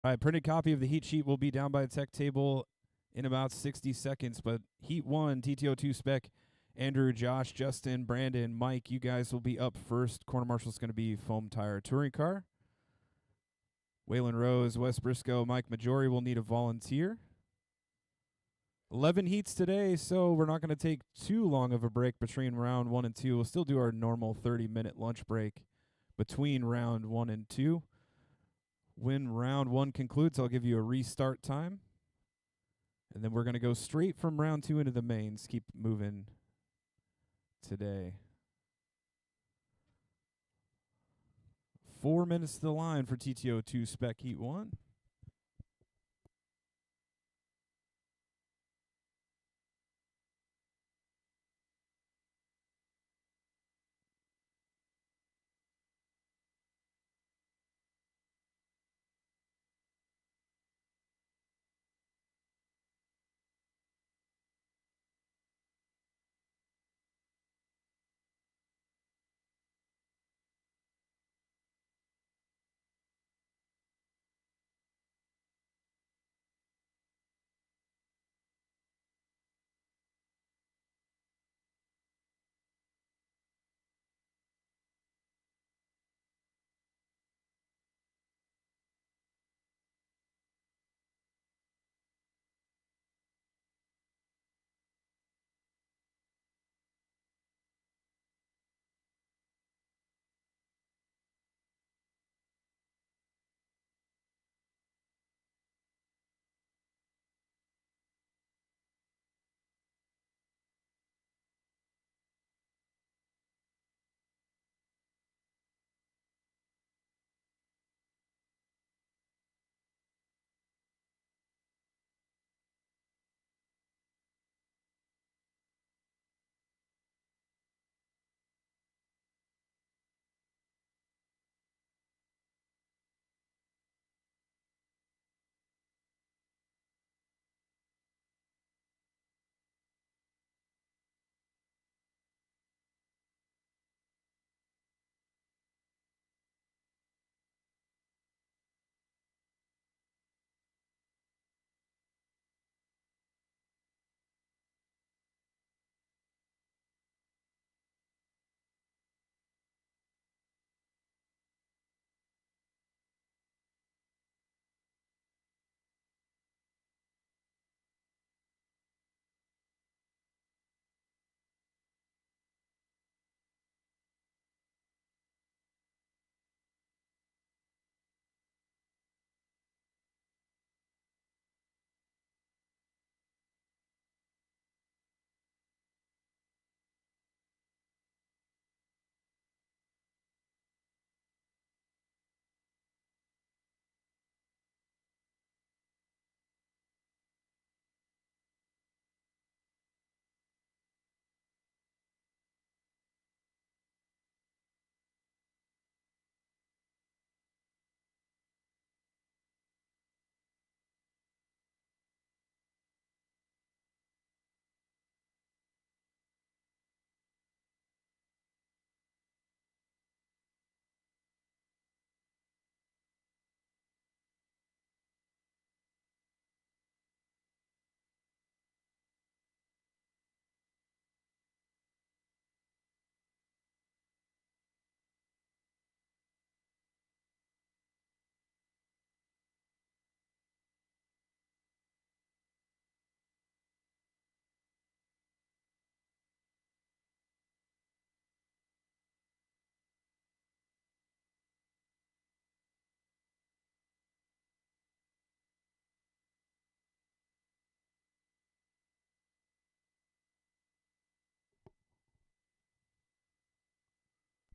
All right, printed copy of the heat sheet will be down by the tech table in about 60 seconds. But Heat 1, TTO2 spec, Andrew, Josh, Justin, Brandon, Mike, you guys will be up first. Corner Marshal's going to be foam tire touring car. Waylon Rose, Wes Briscoe, Mike Majori will need a volunteer. 11 heats today, so we're not going to take too long of a break between round 1 and 2. We'll still do our normal 30-minute lunch break between round 1 and 2. When round 1 concludes, I'll give you a restart time. And then we're going to go straight from round 2 into the mains. Keep moving today. 4 minutes to the line for TTO2 Spec Heat 1.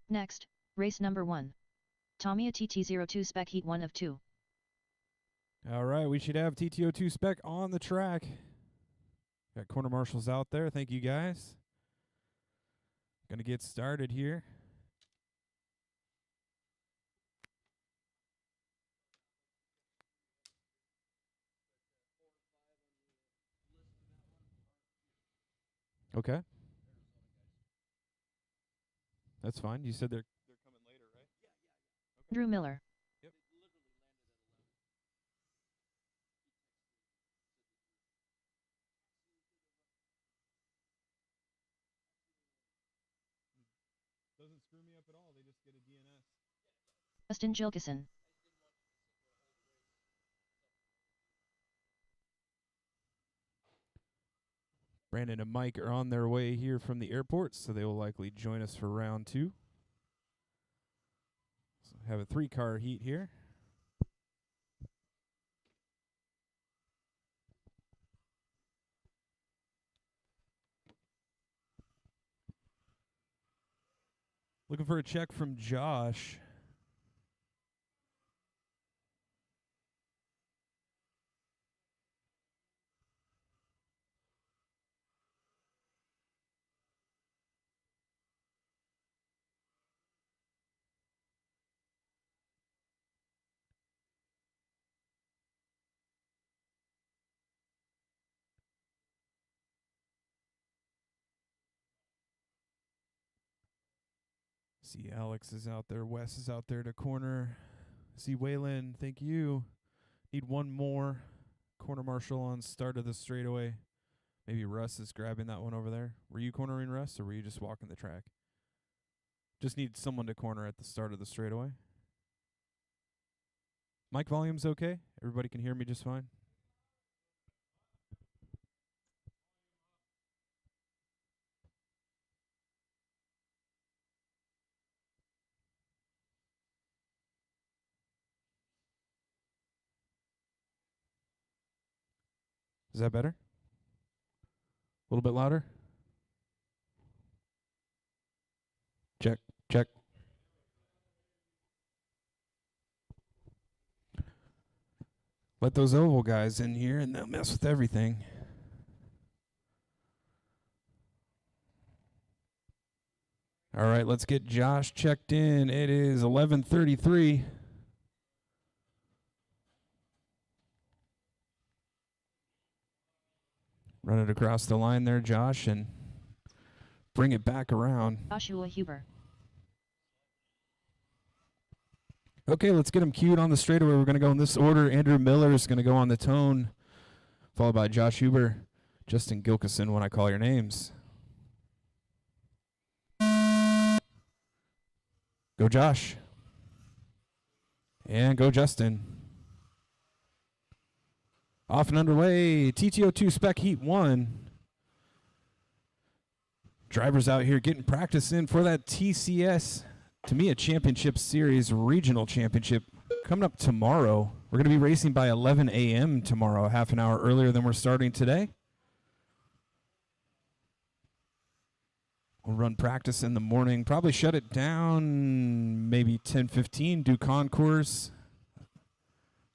Next, race number 1. Tamiya TT02 Spec Heat 1 of 2. All right, we should have TTO2 Spec on the track. Got corner marshals out there. Thank you, guys. Going to get started here. Okay. That's fine. You said they're coming later, right? Drew Miller. Yep. Justin Gilkison. Brandon and Mike are on their way here from the airport, so they will likely join us for round 2. So have a 3-car heat here. Looking for a check from Josh. See Alex is out there. Wes is out there to corner. See Waylon, thank you. Need one more. Corner marshal on start of the straightaway. Maybe Russ is grabbing that one over there. Were you cornering Russ, or were you just walking the track? Just need someone to corner at the start of the straightaway. Mic volume's okay? Everybody can hear me just fine? Is that better? A little bit louder? Check, check. Let those oval guys in here and they'll mess with everything. All right, let's get Josh checked in. It is 11:33. Run it across the line there, Josh, and bring it back around. Joshua Huber. Okay, let's get him cued on the straightaway. We're going to go in this order. Andrew Miller is going to go on the tone, followed by Josh Huber, Justin Gilkison when I call your names. Go Josh. And go Justin. Off and underway. TTO2 Spec Heat 1. Drivers out here getting practice in for that TCS, to me, a championship series, regional championship, coming up tomorrow. We're going to be racing by 11 a.m. tomorrow, half an hour earlier than we're starting today. We'll run practice in the morning, probably shut it down maybe 10:15, do concourse.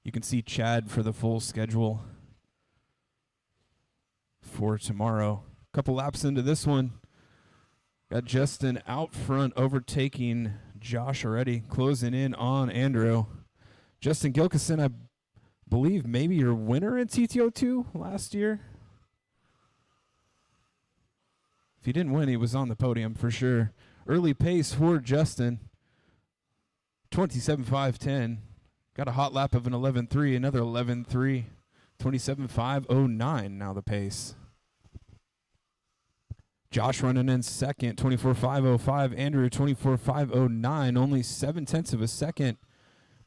You can see Chad for the full schedule for tomorrow. Couple laps into this one. Got Justin out front, overtaking Josh already, closing in on Andrew. Justin Gilkison, I believe maybe your winner in TTO2 last year. If he didn't win, he was on the podium for sure. Early pace for Justin. 27.510. Got a hot lap of an 11.3, another 11.3. 27.509 now the pace. Josh running in second, 24.505. Andrew, 24.509. Only 0.7 of a second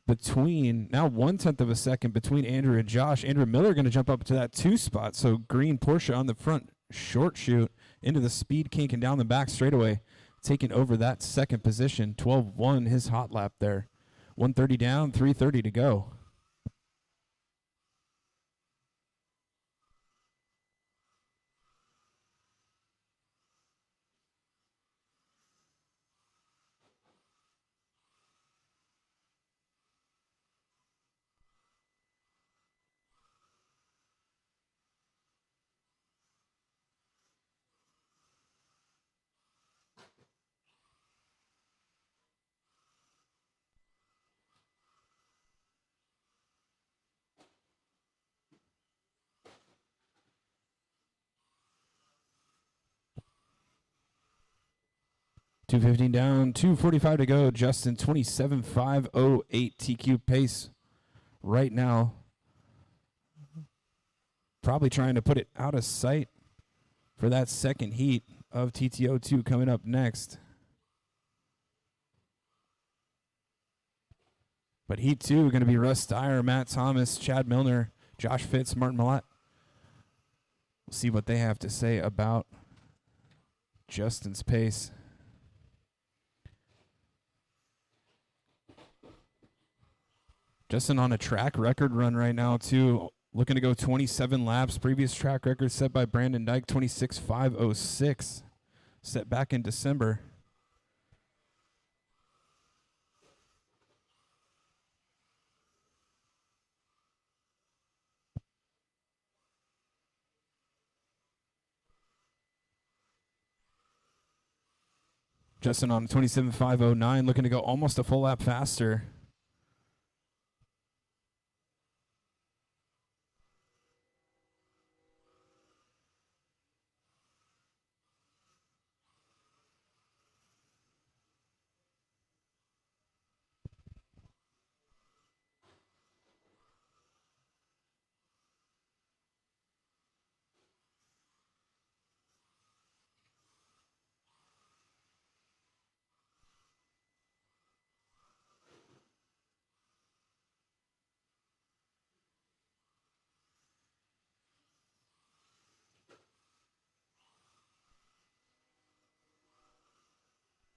between, now 0.1 of a second between Andrew and Josh. Andrew Miller going to jump up to that 2 spot. So green Porsche on the front, short shoot into the speed kink and down the back straightaway, taking over that second position. 12.1 his hot lap there. 130 down, 3:30 to go. .215 down, 2:45 to go. Justin, 27.508 TQ pace right now. Probably trying to put it out of sight for that second heat of TTO2 coming up next. But Heat 2 going to be Russ Dyer, Matt Thomas, Chad Milner, Josh Fitz, Martin Millett. We'll see what they have to say about Justin's pace. Justin on a track record run right now, too. Looking to go 27 laps. Previous track record set by Brandon Dyke, 26.506. Set back in December. Justin on 27.509, looking to go almost a full lap faster.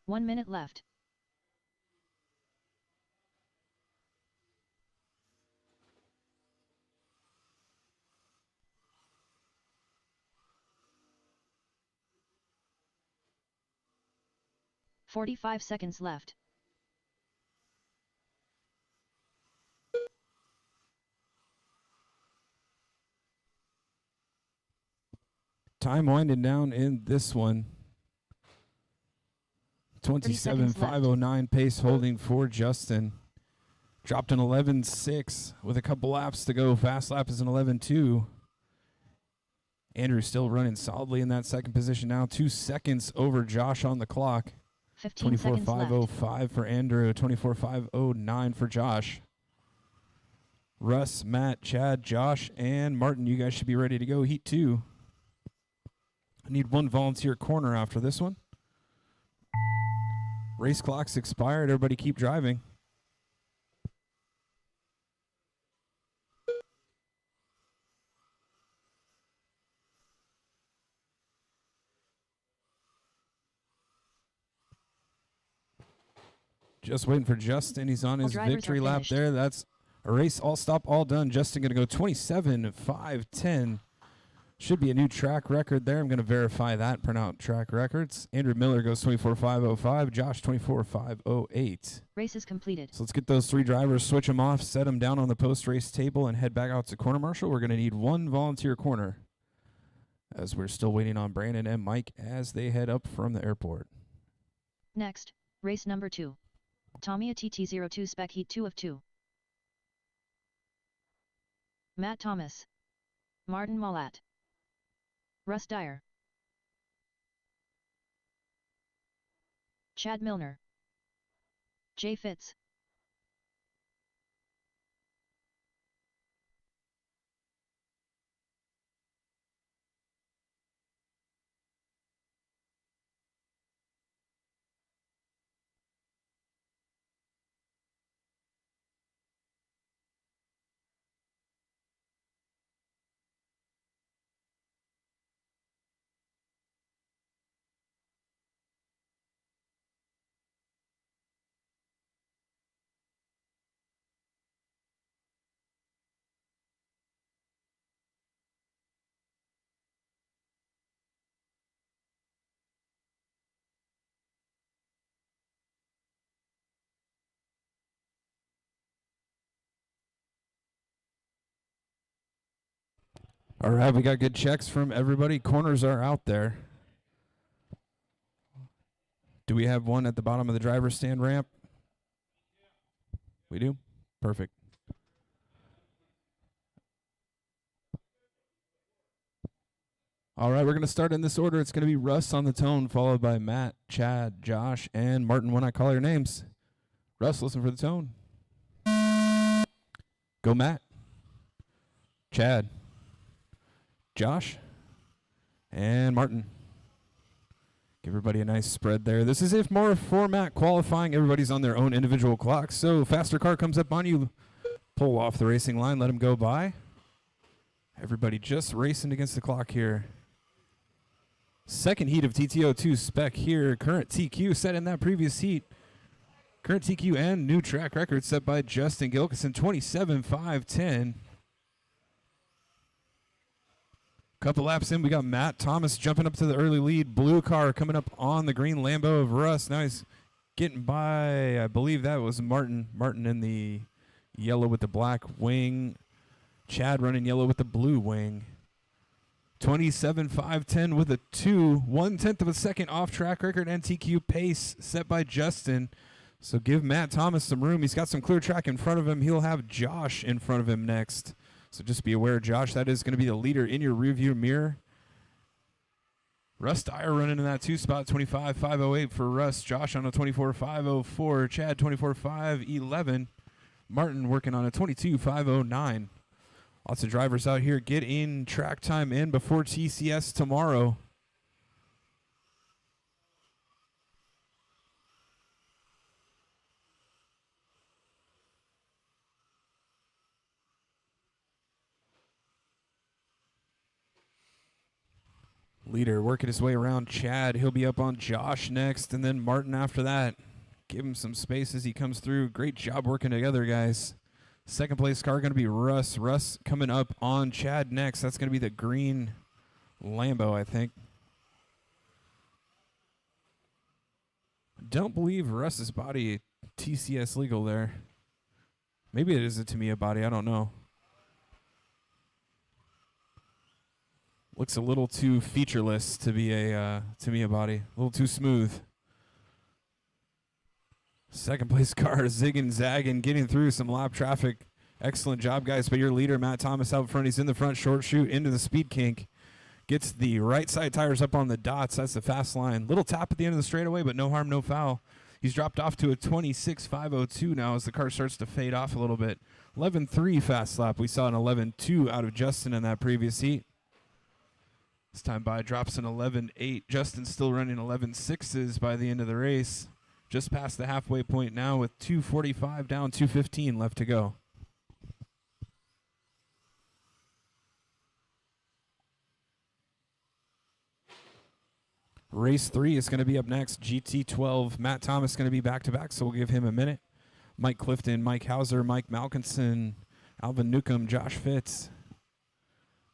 One minute left. "45 seconds left. Time winding down in this one. 27.509 pace holding for Justin. Dropped an 11.6 with a couple laps to go. Fast lap is an 11.2. Andrew still running solidly in that second position now. 2 seconds over Josh on the clock. 15 seconds left. 24.505 for Andrew. 24.509 for Josh. Russ, Matt, Chad, Josh, and Martin, you guys should be ready to go. Heat 2. I need one volunteer corner after this one. Race clock's expired. Everybody keep driving. Just waiting for Justin. He's on his victory lap there. That's a race all stop, all done. Justin going to go 27.510. Should be a new track record there. I'm going to verify that, print out track records. Andrew Miller goes 24.505. Josh 24.508. Race is completed. So let's get those three drivers, switch them off, set them down on the post-race table, and head back out to corner marshal. We're going to need one volunteer corner as we're still waiting on Brandon and Mike as they head up from the airport. Next, race number 2. Tamiya TT02 Spec Heat 2 of 2. Matt Thomas. Martin Millett. Russ Dyer. Chad Milner. Jay Fitz. All right, we got good checks from everybody. Corners are out there. Do we have one at the bottom of the driver's stand ramp? We do? Perfect. All right, we're going to start in this order. It's going to be Russ on the tone, followed by Matt, Chad, Josh, and Martin when I call your names. Russ, listen for the tone. Go, Matt. Chad. Josh. And Martin. Give everybody a nice spread there. This is IFMAR format qualifying. Everybody's on their own individual clock. So faster car comes up on you, pull off the racing line, let him go by. Everybody just racing against the clock here. Second heat of TTO2 spec here. Current TQ set in that previous heat. Current TQ and new track record set by Justin Gilkison, 27.510. Couple laps in, we got Matt Thomas jumping up to the early lead. Blue car coming up on the green Lambo of Russ. Now he's getting by, I believe that was Martin. Martin in the yellow with the black wing. Chad running yellow with the blue wing. 27.510 with a 1/10 of a second off track record and TQ pace set by Justin. So give Matt Thomas some room. He's got some clear track in front of him. He'll have Josh in front of him next. So just be aware, Josh, that is going to be the leader in your rearview mirror. Russ Dyer running in that 2 spot, 25.508 for Russ. Josh on a 24.504. Chad 24.511. Martin working on a 22.509. Lots of drivers out here getting track time in before TCS tomorrow. Leader working his way around Chad. He'll be up on Josh next, and then Martin after that. Give him some space as he comes through. Great job working together, guys. Second place car going to be Russ. Russ coming up on Chad next. That's going to be the green Lambo, I think. Don't believe Russ's body TCS legal there. Maybe it is a Tamiya body. I don't know. Looks a little too featureless to be a Tamiya body. A little too smooth. Second place car, zigging, zagging, getting through some lap traffic. Excellent job, guys, by your leader, Matt Thomas, out front. He's in the front, short chute into the speed kink. Gets the right side tires up on the dots. That's the fast line. Little tap at the end of the straightaway, but no harm, no foul. He's dropped off to a 26.502 now as the car starts to fade off a little bit. 11.3 fast lap. We saw an 11.2 out of Justin in that previous heat. This time by drops an 11.8. Justin's still running 11.6s by the end of the race. Just past the halfway point now with 2:45 down, 2:15 left to go. Race 3 is going to be up next. GT12. Matt Thomas going to be back-to-back, so we'll give him a minute. Mike Clifton, Mike Hauser, Mike Malkinson, Alvin Newcomb, Josh Fitz.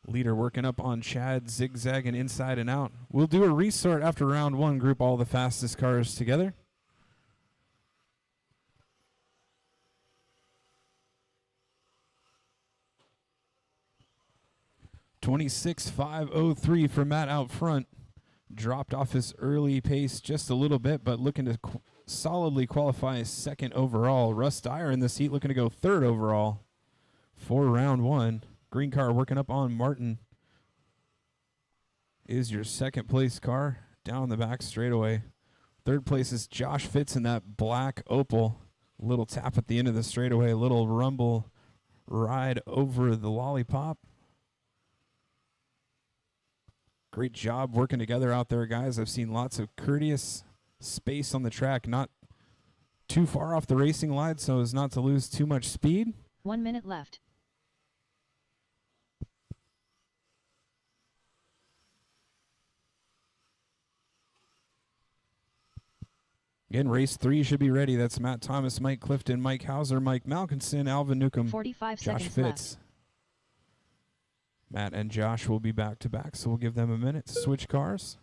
Leader working up on Chad, zigzagging inside and out. We'll do a resort after round 1, group all the fastest cars together. $26.503 for Matt out front. Dropped off his early pace just a little bit, but looking to solidly qualify as second overall. Russ Dyer in this heat looking to go third overall for round 1. Green car working up on Martin is your second place car down the back straightaway. Third place is Josh Fitz in that black Opel. Little tap at the end of the straightaway, a little rumble ride over the lollipop. Great job working together out there, guys. I've seen lots of courteous space on the track, not too far off the racing line so as not to lose too much speed. 1 minute left. Again, race 3 should be ready. That's Matt Thomas, Mike Clifton, Mike Hauser, Mike Malkinson, Alvin Newcomb, 45 Josh seconds Fitz. left. Matt and Josh will be back-to-back, so we'll give them a minute to switch cars.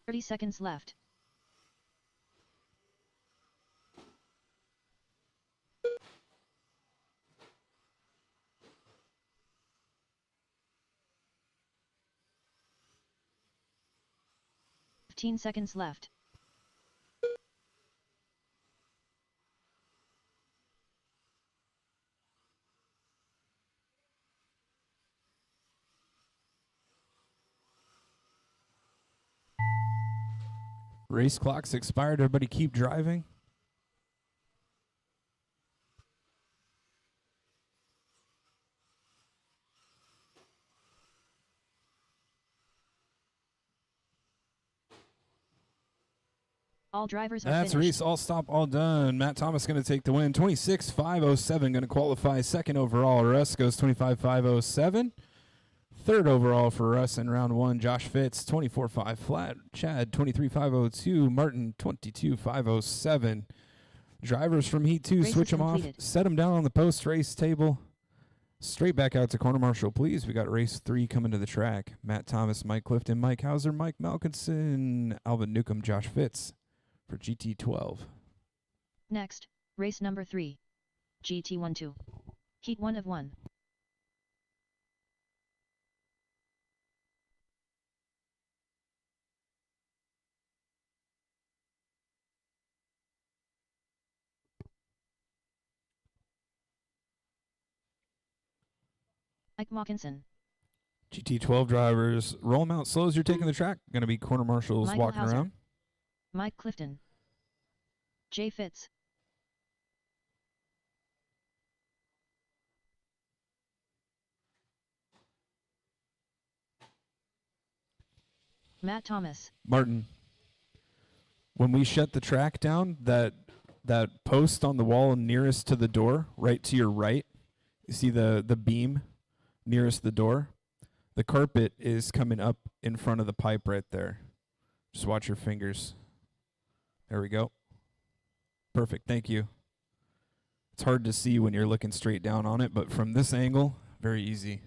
Thirty seconds left. Fifteen seconds left. Race clock's expired. Everybody keep driving. All drivers are That's finished. race all stop, all done. Matt Thomas going to take the win. 26.507 going to qualify second overall. Russ goes 25.507. Third overall for Russ in round one. Josh Fitz 24.5 flat. Chad 23.502. Martin 22.507. Drivers from Heat 2, Race switch is them off. completed. Set them down on the post-race table. Straight back out to corner marshal, please. We got race 3 coming to the track. Matt Thomas, Mike Clifton, Mike Hauser, Mike Malkinson, Alvin Newcomb, Josh Fitz for GT12. Next, race number 3. GT12. Heat 1 of 1. Mike Malkinson. GT12 drivers, roll them out slow as you're taking the track. Going to be corner marshals Michael walking Hauser. around. Mike Clifton. Jay Fitz. Matt Thomas. Martin, when we shut the track down, that post on the wall nearest to the door, right to your right, you see the beam nearest the door? The carpet is coming up in front of the pipe right there. Just watch your fingers. There we go. Perfect, thank you. It's hard to see when you're looking straight down on it, but from this angle, very easy.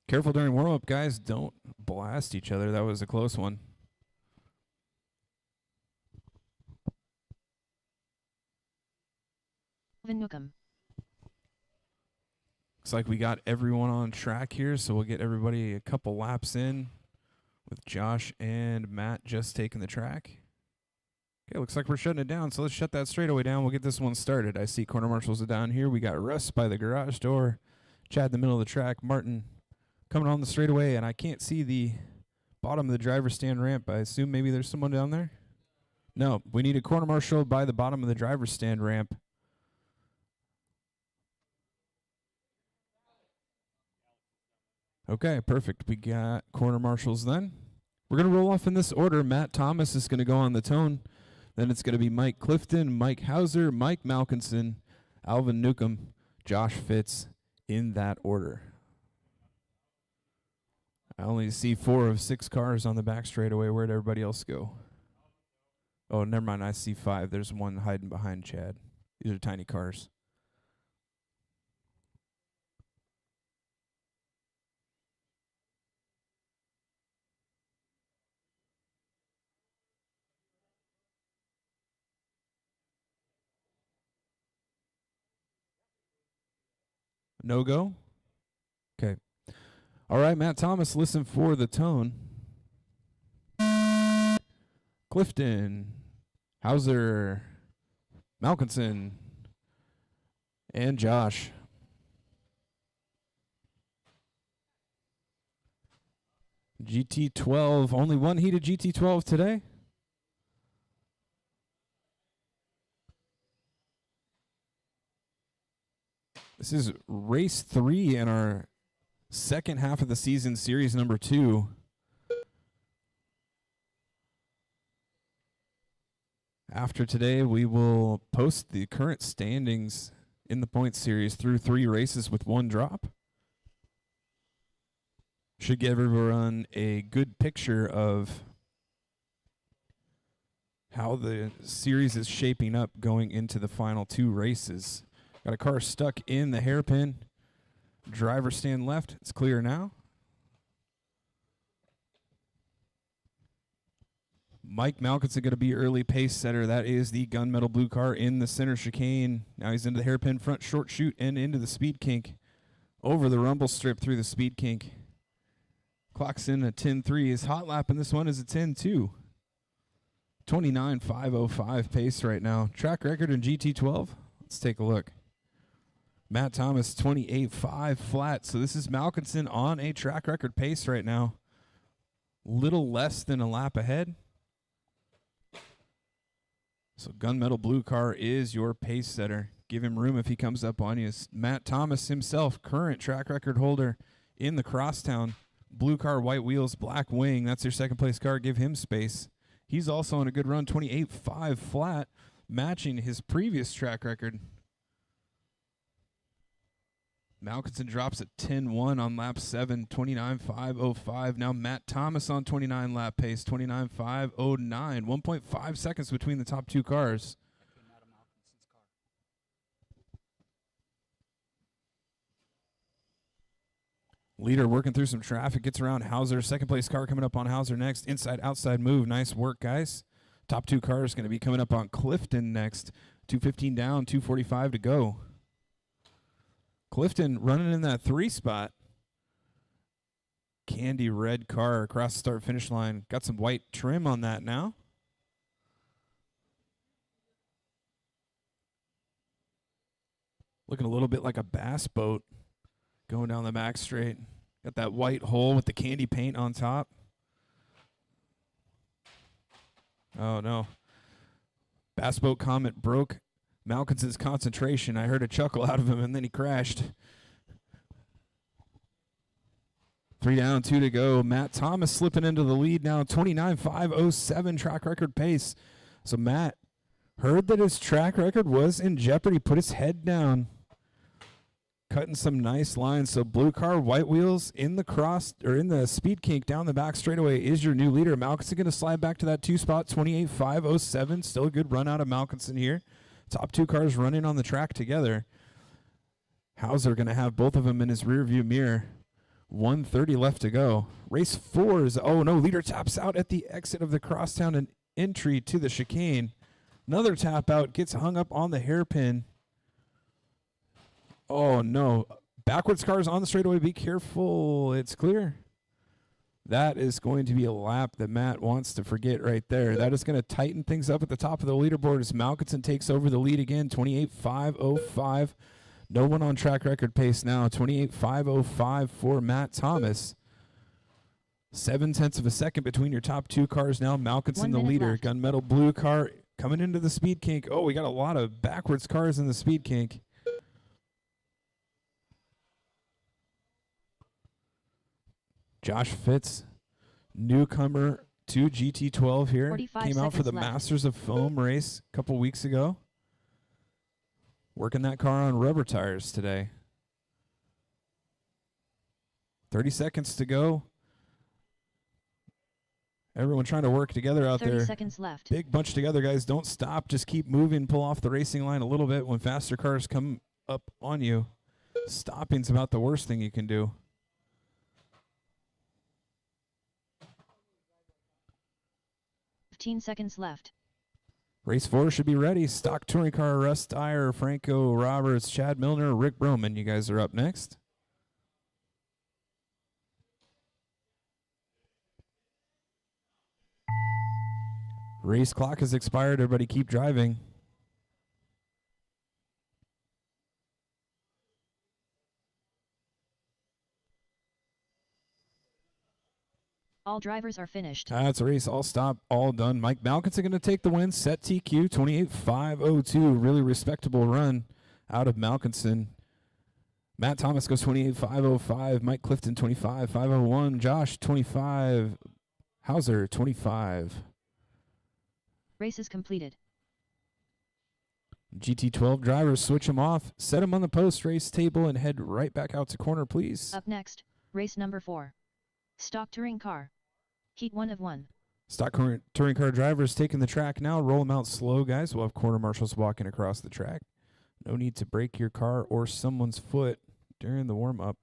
Careful during warm-up, guys. Don't blast each other. That was a close one. Alvin Newcomb. Looks like we got everyone on track here, so we'll get everybody a couple laps in with Josh and Matt just taking the track. Okay, looks like we're shutting it down, so let's shut that straightaway down. We'll get this one started. I see corner marshals are down here. We got Russ by the garage door, Chad in the middle of the track, Martin coming on the straightaway, and I can't see the bottom of the driver's stand ramp. I assume maybe there's someone down there? No, we need a corner marshal by the bottom of the driver's stand ramp. Okay, perfect. We got corner marshals then. We're going to roll off in this order. Matt Thomas is going to go on the tone. Then it's going to be Mike Clifton, Mike Hauser, Mike Malkinson, Alvin Newcomb, Josh Fitz in that order. I only see 4 of 6 cars on the back straightaway. Where'd everybody else go? Oh, never mind. I see 5. There's one hiding behind Chad. These are tiny cars. No go? Okay. All right, Matt Thomas, listen for the tone. Clifton, Hauser, Malkinson, and Josh. GT12, only one heated GT12 today. This is race 3 in our second half of the season, series number 2. After today, we will post the current standings in the points series through 3 races with 1 drop. Should give everyone a good picture of how the series is shaping up going into the final 2 races. Got a car stuck in the hairpin. Driver stand left. It's clear now. Mike Malkinson going to be early pace setter. That is the gunmetal blue car in the center chicane. Now he's into the hairpin front short chute and into the speed kink. Over the rumble strip through the speed kink. Clocks in a 10.3. His hot lap in this one is a 10.2. 29.505 pace right now. Track record in GT12. Let's take a look. Matt Thomas, 28.5 flat. So this is Malkinson on a track record pace right now. Little less than a lap ahead. So gunmetal blue car is your pace setter. Give him room if he comes up on you. Matt Thomas himself, current track record holder in the Crosstown. Blue car, white wheels, black wing. That's your second place car. Give him space. He's also on a good run, 28.5 flat, matching his previous track record. Malkinson drops at 10.1 on lap 7, 29.505. Now Matt Thomas on 29 lap pace, 29.509. 1.5 seconds between the top two cars. Leader working through some traffic, gets around Hauser. Second place car coming up on Hauser next. Inside, outside move. Nice work, guys. Top two cars going to be coming up on Clifton next. 2:15 down, 2:45 to go. Clifton running in that 3 spot. Candy red car across the start finish line. Got some white trim on that now. Looking a little bit like a bass boat going down the back straight. Got that white hole with the candy paint on top. Oh, no. Bass boat Comet broke Malkinson's concentration. I heard a chuckle out of him, and then he crashed. 3 down, 2 to go. Matt Thomas slipping into the lead now, 29.507 track record pace. So Matt heard that his track record was in jeopardy, put his head down, cutting some nice lines. So blue car, white wheels in the cross or in the speed kink down the back straightaway is your new leader. Malkinson going to slide back to that 2 spot, 28.507. Still a good run out of Malkinson here. Top two cars running on the track together. Hauser going to have both of them in his rear view mirror. 1:30 left to go. Race 4 is, oh no, leader taps out at the exit of the crosstown and entry to the chicane. Another tap out, gets hung up on the hairpin. Oh no, backwards cars on the straightaway, be careful, it's clear. That is going to be a lap that Matt wants to forget right there. That is going to tighten things up at the top of the leaderboard as Malkinson takes over the lead again, 28.505. No one on track record pace now, 28.505 for Matt Thomas. 0.7 of a second between your top two cars now. Malkinson the leader. Left. Gunmetal blue car coming into the speed kink. Oh, we got a lot of backwards cars in the speed kink. Josh Fitz, newcomer to GT12 here. 45 Came out for the seconds left. Masters of Foam race a couple weeks ago. Working that car on rubber tires today. 30 seconds to go. Everyone trying to work together out 30 there. seconds left. Big bunch together, guys. Don't stop. Just keep moving. Pull off the racing line a little bit when faster cars come up on you. Stopping's about the worst thing you can do. Seconds left. Race 4 should be ready. Stock touring car, Russ Dyer, Franco Roberts, Chad Milner, Rick Broman. You guys are up next. Race clock has expired. Everybody keep driving. All drivers are finished. That's a race. All stop, all done. Mike Malkinson going to take the win. Set TQ 28.502. Really respectable run out of Malkinson. Matt Thomas goes 28.505. Mike Clifton 25.501. Josh 25. Hauser 25. Race is completed. GT12 drivers, switch them off, set them on the post race table, and head right back out to corner, please. Up next, race number 4. Stock touring car. Heat 1 of 1. Stock touring car drivers taking the track now. Roll them out slow, guys. We'll have corner marshals walking across the track. No need to break your car or someone's foot during the warm-up.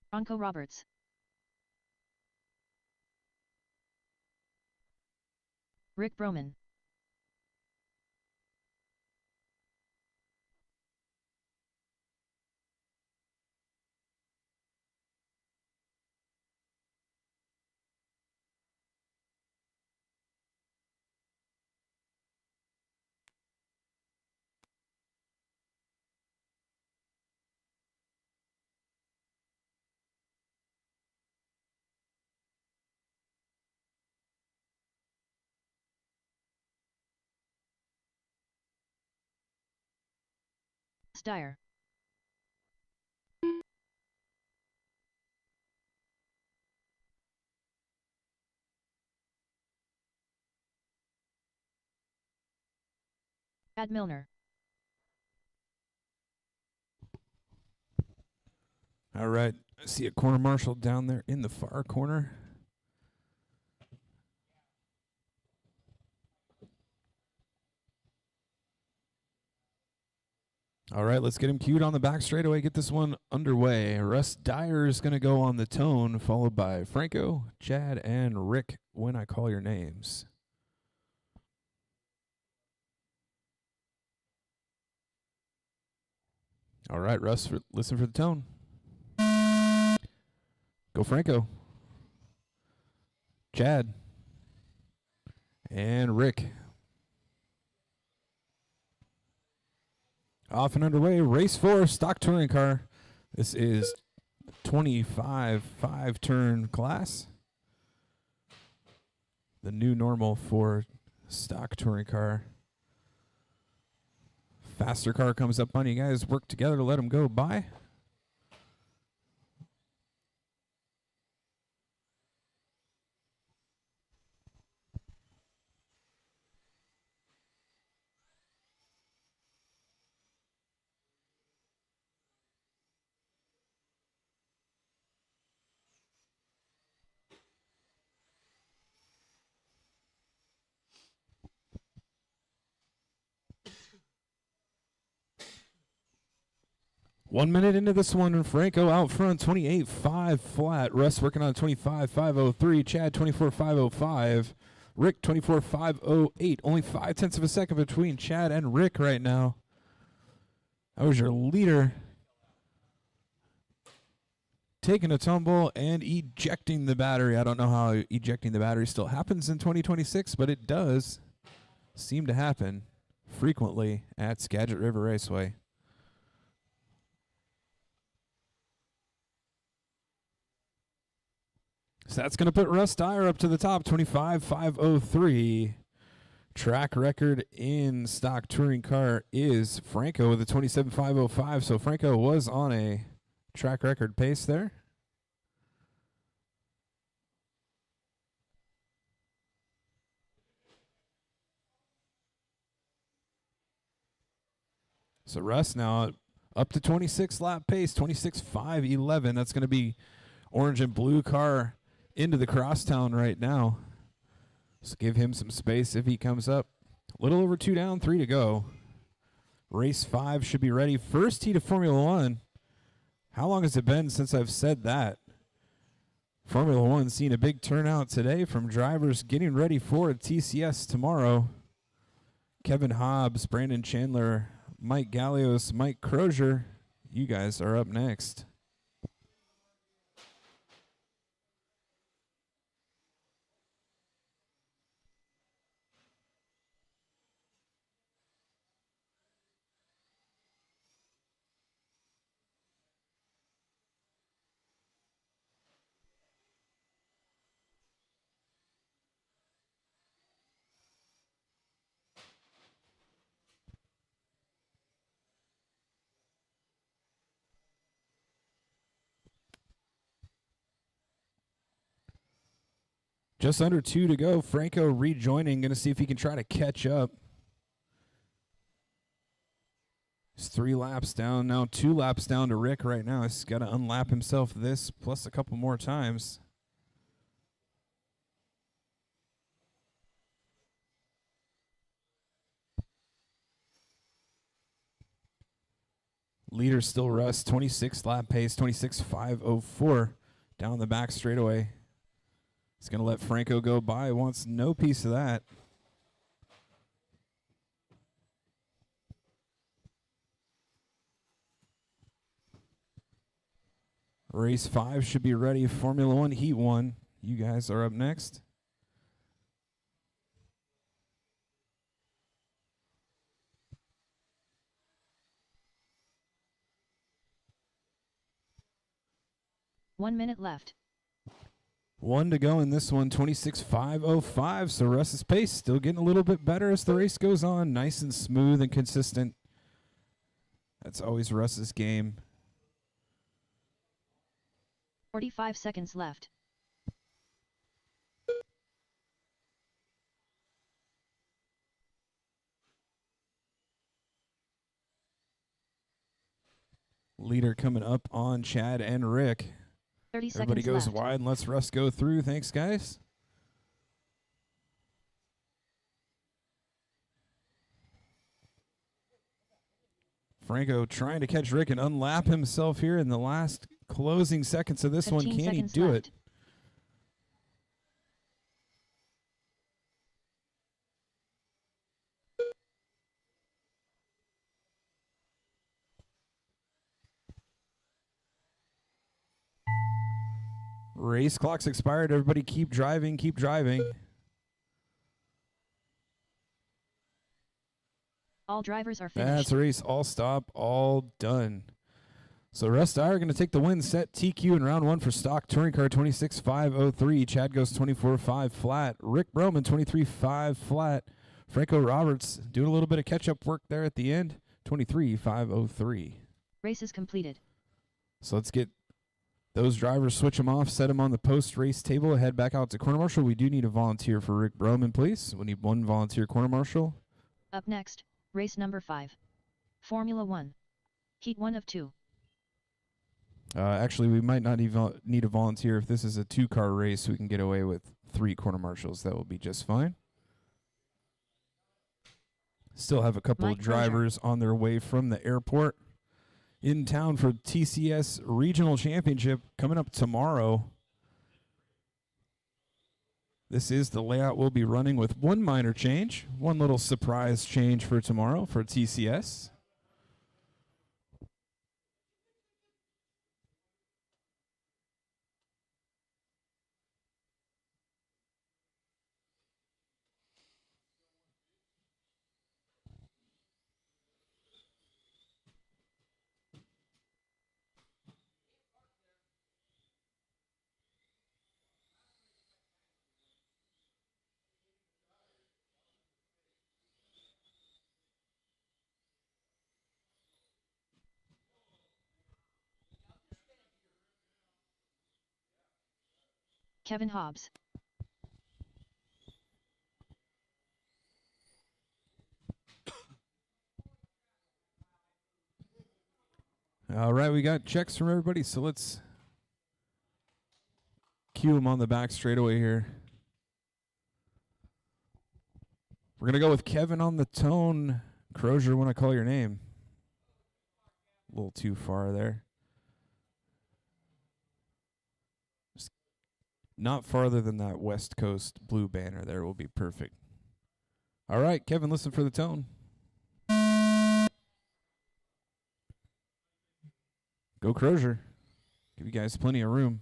Franco Roberts. Rick Broman. Steyr. Ad Milner. All right. I see a corner marshal down there in the far corner. All right, let's get him cued on the back straightaway. Get this one underway. Russ Dyer is going to go on the tone, followed by Franco, Chad, and Rick when I call your names. All right, Russ, listen for the tone. Go Franco. Chad. And Rick. Off and underway. Race 4, stock touring car. This is 25 5-turn class. The new normal for stock touring car. Faster car comes up on you guys. Work together to let them go by. One minute into this one, and Franco out front, 28.5 flat. Russ working on 25.503. Chad, 24.505. Rick, 24.508. Only 0.5 of a second between Chad and Rick right now. That was your leader. Taking a tumble and ejecting the battery. I don't know how ejecting the battery still happens in 2026, but it does seem to happen frequently at Skagit River Raceway. So that's going to put Russ Dyer up to the top, 25.503. Track record in stock touring car is Franco with a 27.505. So Franco was on a track record pace there. So Russ now up to 26 lap pace, 26.511. That's going to be orange and blue car into the crosstown right now. So give him some space if he comes up. A little over 2 down, 3 to go. Race 5 should be ready. First heat of Formula One. How long has it been since I've said that? Formula One seeing a big turnout today from drivers getting ready for a TCS tomorrow. Kevin Hobbs, Brandon Chandler, Mike Gallios, Mike Crozier. You guys are up next. Just under 2 to go. Franco rejoining. Going to see if he can try to catch up. He's 3 laps down. Now 2 laps down to Rick right now. He's got to unlap himself this plus a couple more times. Leader still Russ. 26 lap pace. 26.504 down the back straightaway. He's going to let Franco go by. Wants no piece of that. Race 5 should be ready. Formula One Heat 1. You guys are up next. One minute left. 1 to go in this one, 26.505. So Russ's pace still getting a little bit better as the race goes on. Nice and smooth and consistent That's always Russ's game. 45 seconds left. Leader coming up on Chad and Rick. 30 Everybody seconds goes left. wide and lets Russ go through. Thanks, guys. Franco trying to catch Rick and unlap himself here in the last closing seconds of this one. 15 Can he seconds do left. it? Race clock's expired. Everybody keep driving, keep driving. All drivers are finished. That's a race. All stop, all done. So Russ Dyer going to take the win. Set TQ in round one for stock touring car 26.503. Chad goes 24.5 flat. Rick Broman 23.5 flat. Franco Roberts doing a little bit of catch-up work there at the end. 23.503. Race is completed. So let's get those drivers, switch them off, set them on the post-race table, head back out to corner marshal. We do need a volunteer for Rick Broman, please. We need one volunteer corner marshal. Up next, race number 5. Formula 1. Heat 1 of 2. Actually, we might not even need a volunteer. If this is a 2-car race, we can get away with 3 corner marshals. That will be just fine. Still have a couple of drivers on their way from the airport in town for TCS Regional Championship coming up tomorrow. This is the layout we'll be running with one minor change, one little surprise change for tomorrow for TCS. Kevin Hobbs. All right, we got checks from everybody, so let's cue them on the back straightaway here. We're going to go with Kevin on the tone. Crozier, when I call your name. A little too far there. Just not farther than that West Coast blue banner there will be perfect. All right, Kevin, listen for the tone. Go Crozier. Give you guys plenty of room.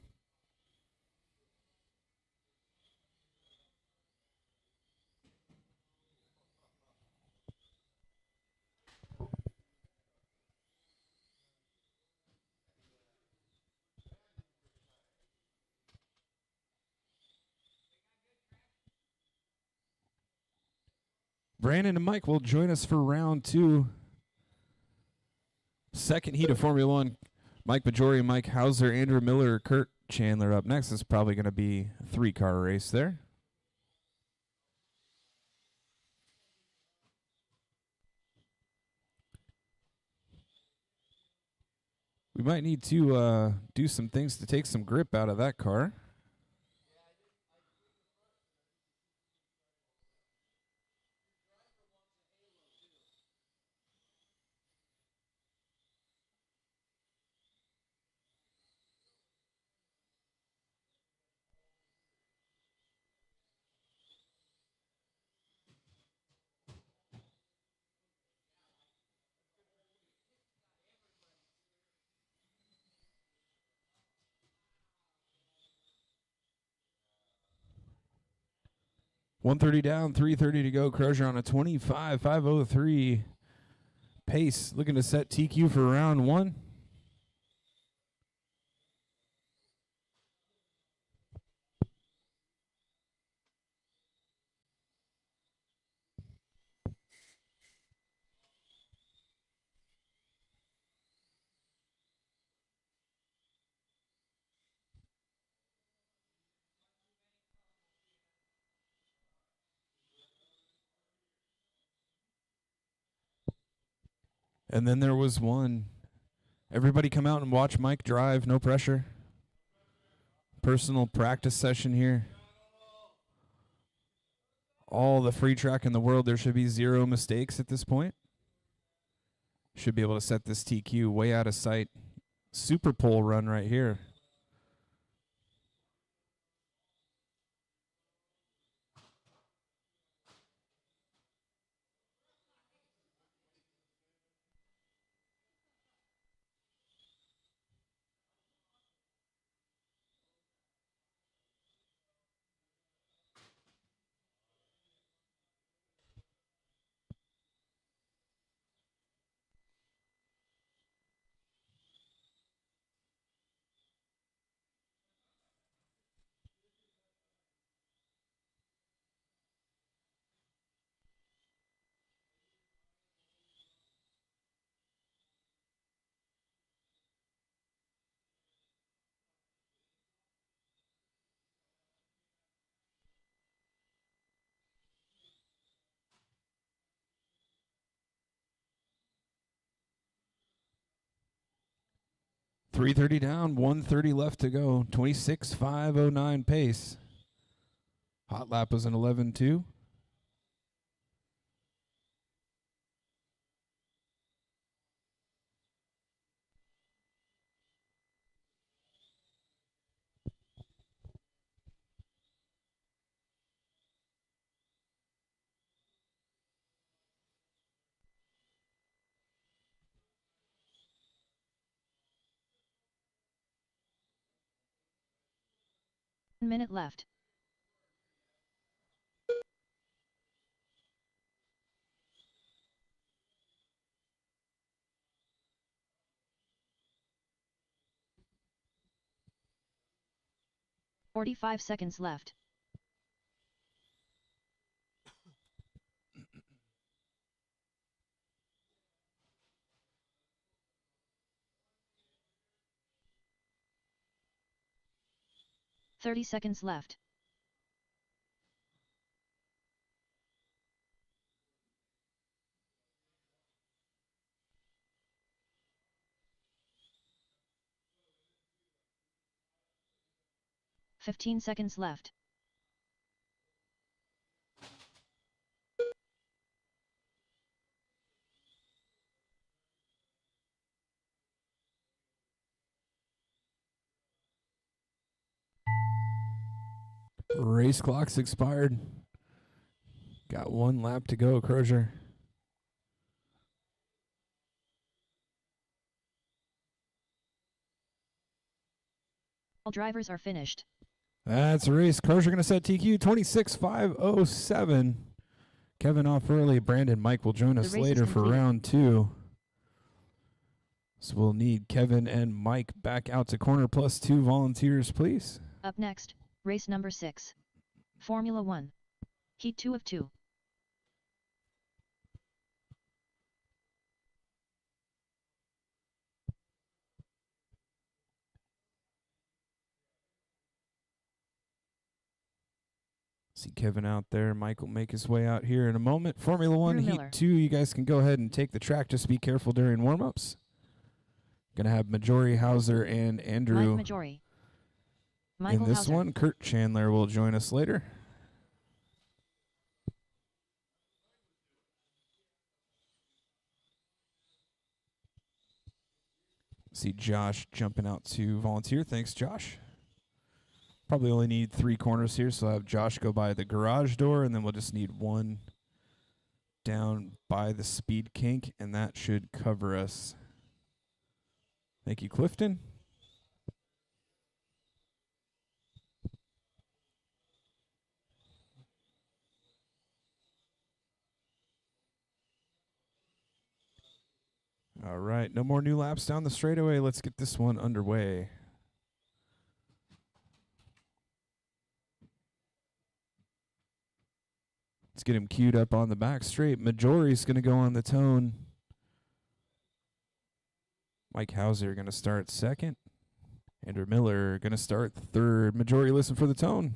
Brandon and Mike will join us for round 2. Second heat of Formula 1. Mike Bajori, Mike Hauser, Andrew Miller, Kurt Chandler up next. It's probably going to be a 3-car race there. We might need to do some things to take some grip out of that car. .130 down, 3:30 to go. Crozier on a 25.503 pace. Looking to set TQ for round 1. And then there was one. Everybody come out and watch Mike drive. No pressure. Personal practice session here. All the free track in the world. There should be 0 mistakes at this point. Should be able to set this TQ way out of sight. Super pole run right here. .330 down, 130 left to go. 26.509 pace. Hot lap was an 11.2. Minute left. .45 seconds left. .30 seconds left. .15 seconds left. Race clock's expired. Got 1 lap to go, Crozier. All drivers are finished. That's a race. Crozier going to set TQ 26.507. Kevin off early. Brandon, Mike will join us later for round 2. So we'll need Kevin and Mike back out to corner plus 2 volunteers, please. Up next, race number 6. Formula 1. Heat 2 of 2. See Kevin out there. Mike will make his way out here in a moment. Formula 1 Heat 2. You guys can go ahead and take the track. Just be careful during warm-ups. Going to have Majori, Hauser, and Andrew Mike Majori. in this one. Kurt Chandler will join us later. See Josh jumping out to volunteer. Thanks, Josh. Probably only need 3 corners here, so I'll have Josh go by the garage door, and then we'll just need 1 down by the speed kink, and that should cover us. Thank you, Clifton. All right, no more new laps down the straightaway. Let's get this one underway. Let's get him queued up on the back straight. Majori's going to go on the tone. Mike Hauser going to start second. Andrew Miller going to start third. Majori, listen for the tone.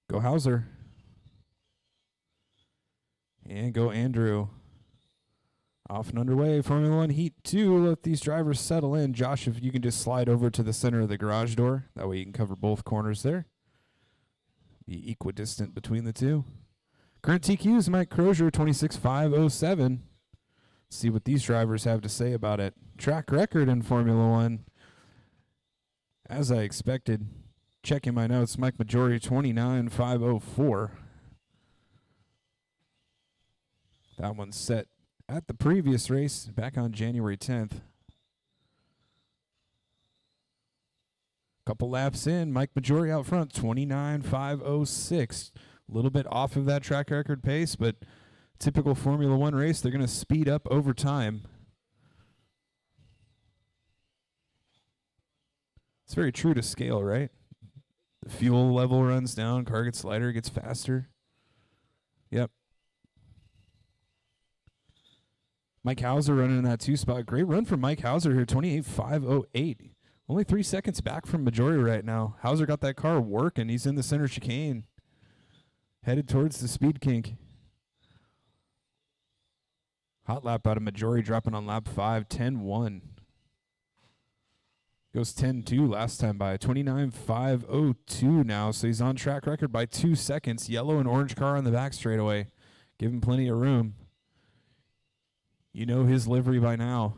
Go Hauser. And go Andrew. Off and underway, Formula One Heat 2. Let these drivers settle in. Josh, if you can just slide over to the center of the garage door. That way you can cover both corners there. Be equidistant between the two. Current TQs, Mike Crozier, 26.507. See what these drivers have to say about it. Track record in Formula One. As I expected. Checking my notes, Mike Majori, 29.504. That one's set at the previous race back on January 10th. Couple laps in, Mike Majori out front, 29.506. A little bit off of that track record pace, but typical Formula One race, they're going to speed up over time. It's very true to scale, right? The fuel level runs down, car gets lighter, gets faster. Yep. Mike Hauser running in that 2 spot. Great run from Mike Hauser here, 28.508. Only 3 seconds back from Majori right now. Hauser got that car working. He's in the center chicane. Headed towards the speed kink. Hot lap out of Majori dropping on lap 5, 10.1. Goes 10.2 last time by 29.502 now, so he's on track record by 2 seconds. Yellow and orange car on the back straightaway. Give him plenty of room. You know his livery by now.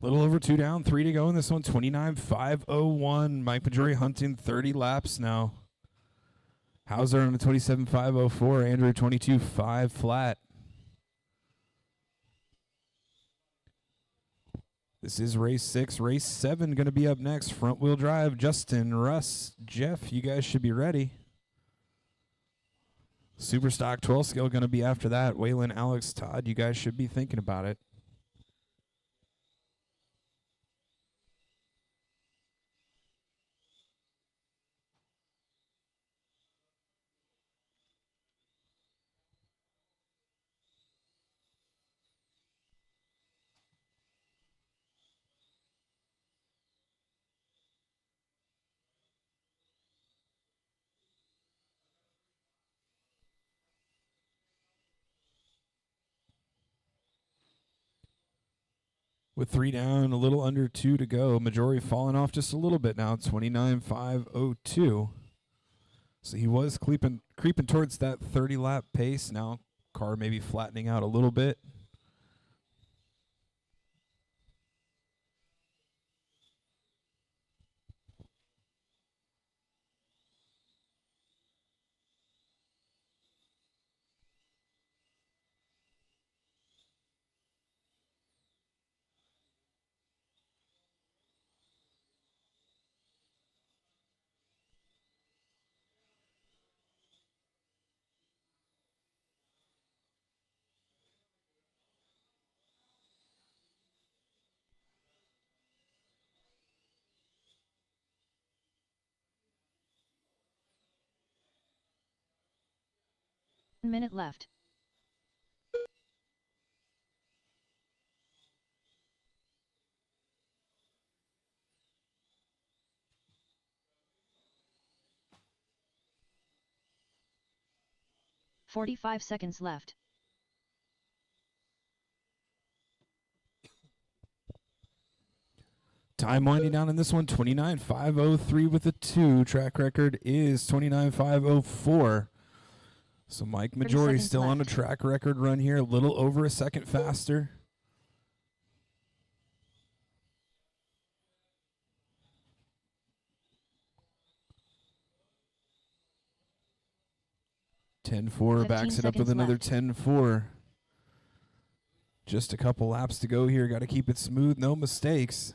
Little over 2 down, 3 to go in this one. 29.501. Mike Majori hunting 30 laps now. Hauser on a 27.504. Andrew 22.5 flat. This is race 6. Race 7 going to be up next. Front wheel drive. Justin, Russ, Jeff, you guys should be ready. Super stock 12 scale going to be after that. Waylon, Alex, Todd, you guys should be thinking about it. With 3 down, a little under 2 to go. Majori falling off just a little bit now, 29.502. So he was creeping towards that 30-lap pace. Now car maybe flattening out a little bit. Minute left. $45 left. Time winding down in this one, 29.503 with a 2. Track record is 29.504. So Mike Majori still on a track record run here, a little over a second faster. .10.4 backs it up with another 10.4. Just a couple laps to go here. Got to keep it smooth, no mistakes.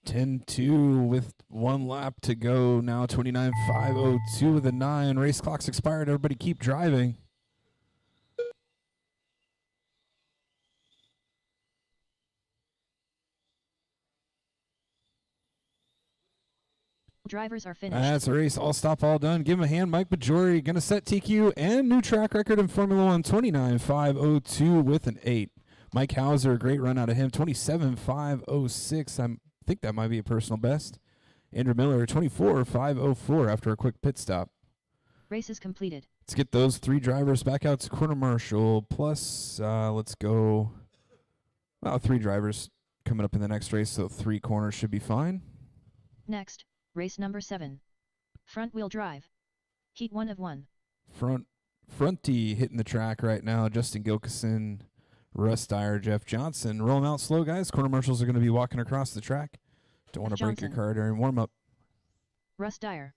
10.2 with 1 lap to go. Now 29.502 with a 9. Race clock's expired. Everybody keep driving. Drivers are finished. That's a race. All stop, all done. Give him a hand. Mike Bajori going to set TQ and new track record in Formula One, 29.502 with an 8. Mike Hauser, great run out of him, 27.506. I think that might be a personal best. Andrew Miller, 24.504 after a quick pit stop. Race is completed. Let's get those 3 drivers back out to quarter marshal. Plus, let's go. Well, 3 drivers coming up in the next race, so 3 corners should be fine. Next, race number 7. Front wheel drive. Heat 1 of 1. Fronty hitting the track right now. Justin Gilkison, Russ Dyer, Jeff Johnson. Roll them out slow, guys. Quarter marshals are going to be walking across the track. Don't want to break your car during warm-up. Russ Dyer.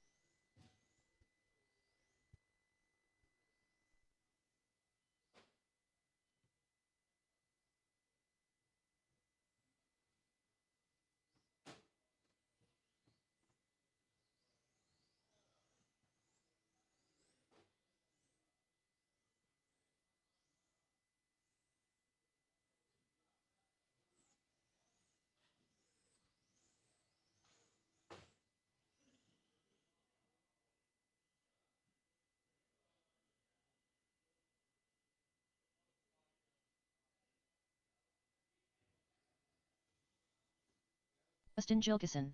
Justin Gilkison.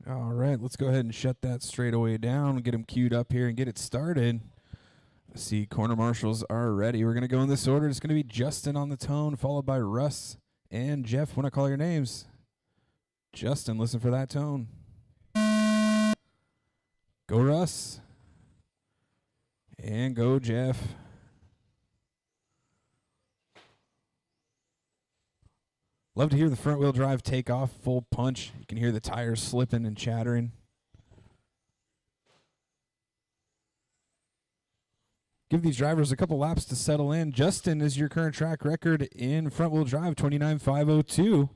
All right, let's go ahead and shut that straightaway down, get them queued up here, and get it started. Let's see, corner marshals are ready. We're going to go in this order. It's going to be Justin on the tone, followed by Russ and Jeff. When I call your names, Justin, listen for that tone. Go Russ. And go Jeff. Love to hear the front wheel drive take off, full punch. You can hear the tires slipping and chattering. Give these drivers a couple laps to settle in. Justin is your current track record in front wheel drive, 29.502.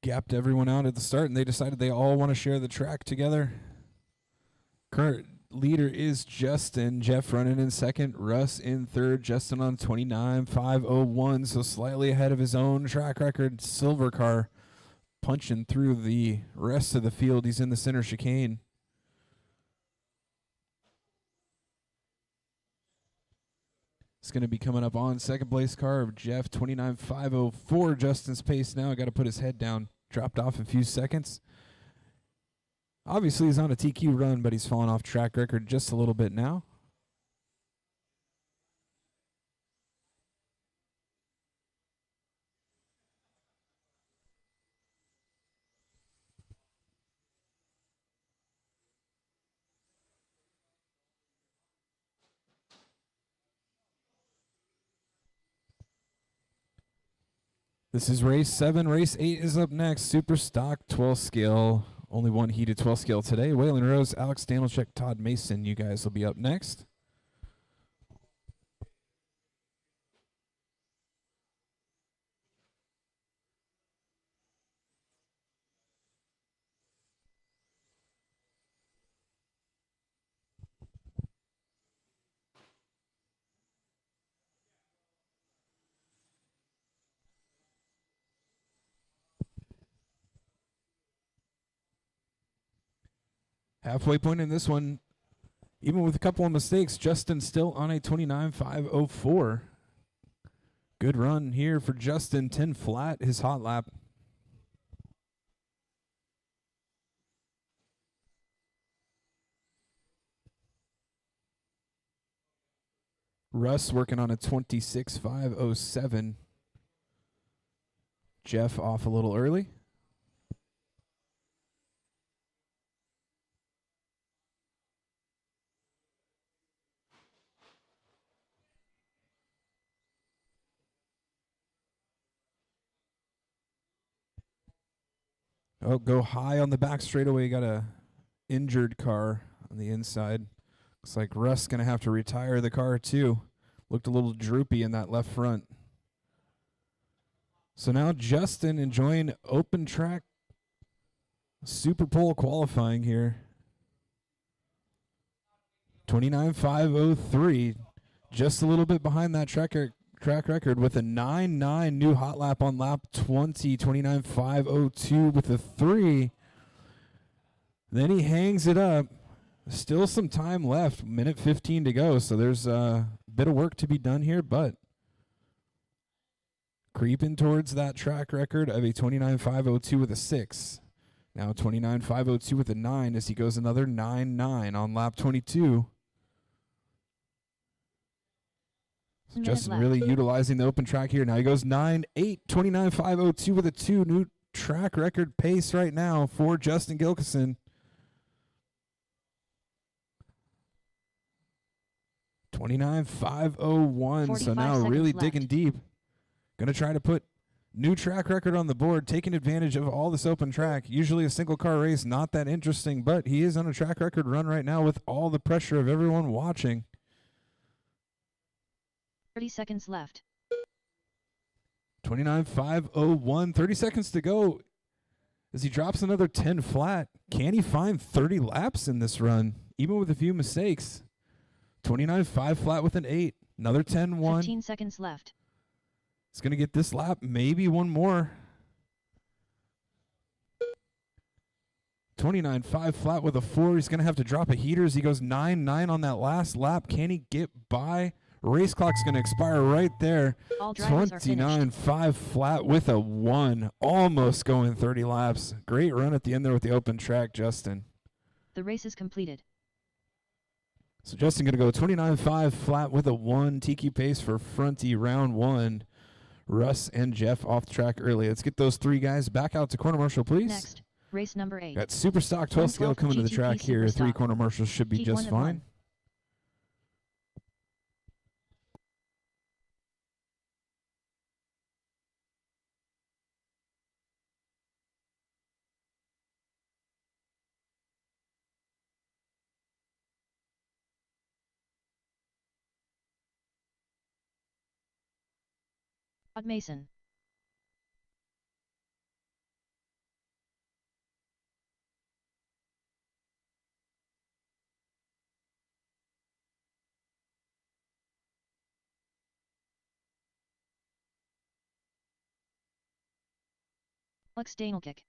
Gapped everyone out at the start, and they decided they all want to share the track together. Current leader is Justin. Jeff running in second. Russ in third. Justin on 29.501, so slightly ahead of his own track record. Silver car punching through the rest of the field. He's in the center chicane. It's going to be coming up on second place car of Jeff, 29.504. Justin's pace now. Got to put his head down. Dropped off a few seconds. Obviously, he's on a TQ run, but he's fallen off track record just a little bit now. This is race 7. Race 8 is up next. Super stock 12 scale. Only one heated 12 scale today. Waylon Rose, Alex Danilchuk, Todd Mason. You guys will be up next. Halfway point in this one, even with a couple of mistakes, Justin still on a 29.504. Good run here for Justin. 10 flat, his hot lap. Russ working on a 26.507. Jeff off a little early. Oh, go high on the back straightaway. Got a injured car on the inside. Looks like Russ going to have to retire the car too. Looked a little droopy in that left front. So now Justin enjoying open track Super Pole qualifying here. 29.503, just a little bit behind that track record with a 9.9 new hot lap on lap 20, 29.502 with a 3. Then he hangs it up. Still some time left, minute 15 to go, so there's a bit of work to be done here, but creeping towards that track record of a 29.502 with a 6. Now 29.502 with a 9 as he goes another 9.9 on lap 22. So Justin really utilizing the open track here. Now he goes 9.8, 29.502 with a 2. New track record pace right now for Justin Gilkison. 29.501. So now really digging deep. Going to try to put new track record on the board, taking advantage of all this open track. Usually a single car race, not that interesting, but he is on a track record run right now with all the pressure of everyone watching. 30 seconds left. 29.501, 30 seconds to go as he drops another 10 flat. Can he find 30 laps in this run, even with a few mistakes? 29.5 flat with an 8, another 10.1. 15 seconds left. He's going to get this lap, maybe one more. 29.5 flat with a 4. He's going to have to drop a heater as he goes 9.9 on that last lap. Can he get by? Race clock's going to expire right there. 29.5 flat with a 1. Almost going 30 laps. Great run at the end there with the open track, Justin. The race is completed. So Justin going to go 29.5 flat with a 1. Tiki pace for fronty round 1. Russ and Jeff off the track early. Let's get those 3 guys back out to corner marshal, please. Next, race number 8. Got Super Stock 12 scale coming to the track here. 3 corner marshals should be just fine. Todd Mason. Alex Danelkick.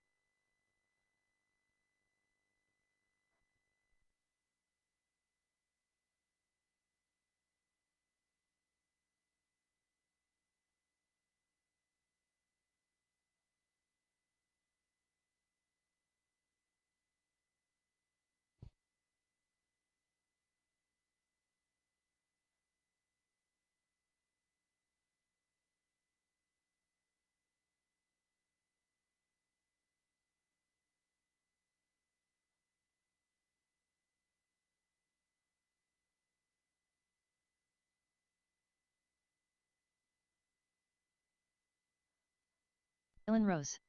Ellen Rose.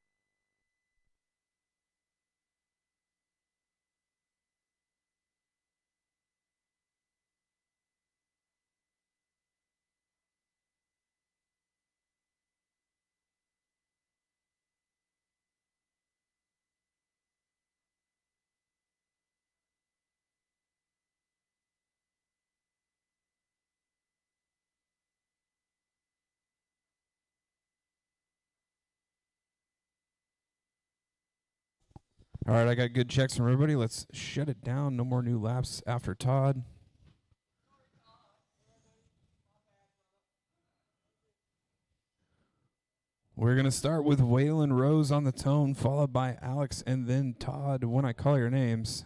All right, I got good checks from everybody. Let's shut it down. No more new laps after Todd. We're going to start with Waylon Rose on the tone, followed by Alex, and then Todd when I call your names.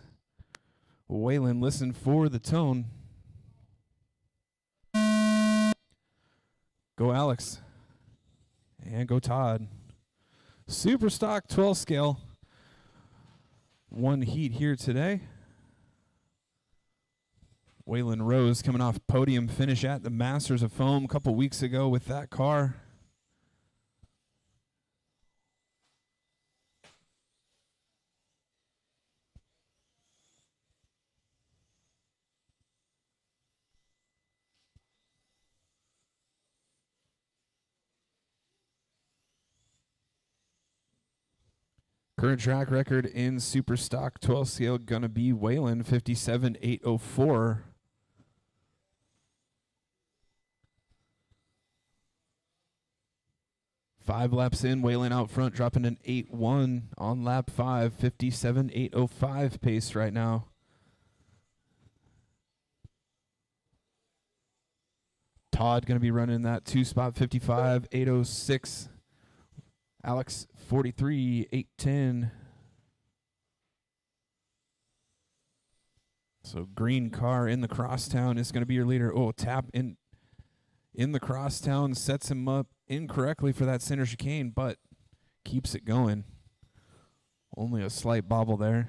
Waylon, listen for the tone. Go Alex. And go Todd. Super Stock 12 scale. One heat here today. Waylon Rose coming off podium finish at the Masters of Foam a couple weeks ago with that car. Current track record in Super Stock 12 scale gonna be Waylon 57.804. Five laps in, Waylon out front, dropping an 8.1 on lap 5, 57.805 pace right now. Todd going to be running that 2-spot 55.806. Alex 43.810. So green car in the crosstown is going to be your leader. Oh, tap in the crosstown, sets him up incorrectly for that center chicane, but keeps it going. Only a slight bobble there.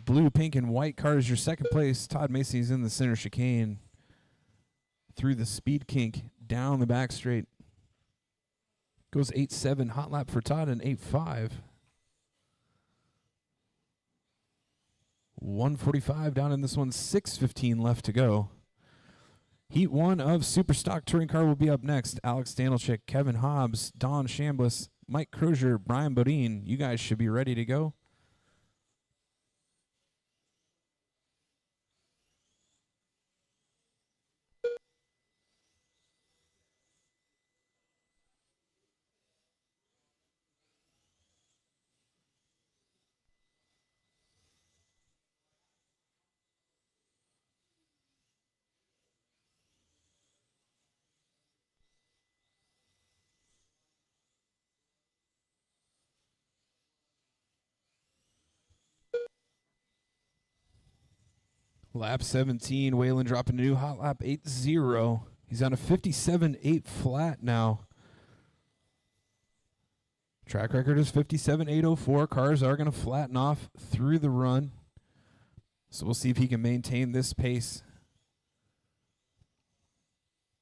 Blue, pink, and white car is your second place. Todd Macy's in the center chicane. Through the speed kink, down the back straight. Goes 8.7, hot lap for Todd, and 8.5. 145 down in this one, 6:15 left to go. Heat 1 of Super Stock Touring Car will be up next. Alex Danilchik, Kevin Hobbs, Don Chambliss, Mike Crozier, Brian Bodine. You guys should be ready to go. Lap 17, Waylon dropping a new hot lap 8.0. He's on a 57.8 flat now. Track record is 57.804. Cars are going to flatten off through the run. So we'll see if he can maintain this pace.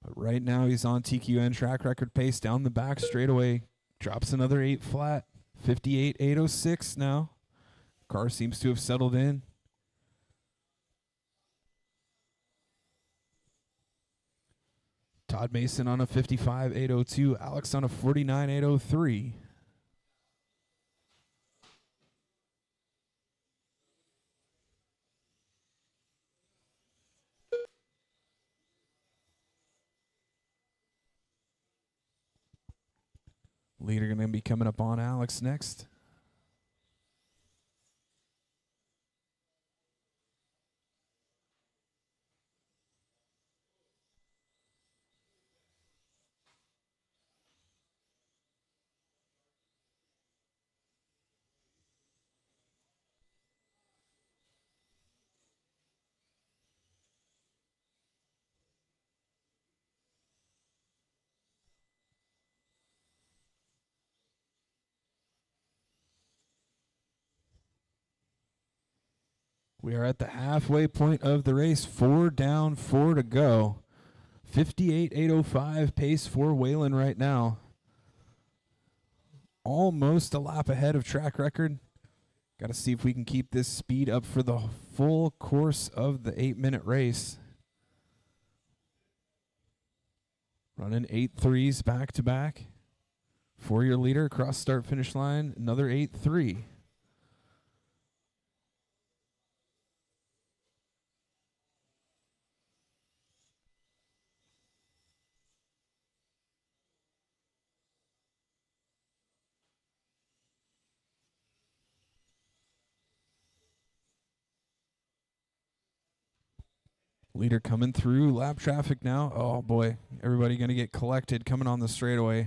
But right now he's on TQN track record pace down the back straightaway. Drops another 8 flat. 58.806 now. Car seems to have settled in. Todd Mason on a 55.802. Alex on a 49.803. Leader going to be coming up on Alex next. We are at the halfway point of the race. 4 down, 4 to go. 58.805 pace for Waylon right now. Almost a lap ahead of track record. Got to see if we can keep this speed up for the full course of the 8-minute race. Running 8.3s back to back. For your leader, across start finish line, another 8.3. Leader coming through lap traffic now. Oh boy, everybody going to get collected coming on the straightaway.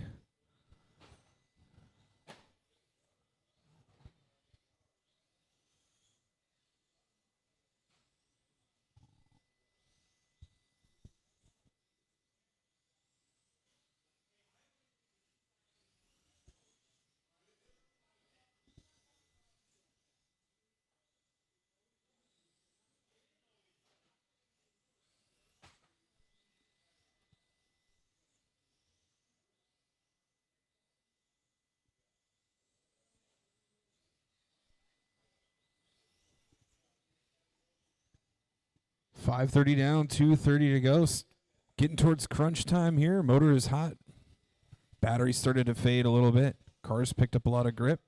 5:30 down, 2:30 to go. Getting towards crunch time here. Motor is hot. Battery started to fade a little bit. Cars picked up a lot of grip.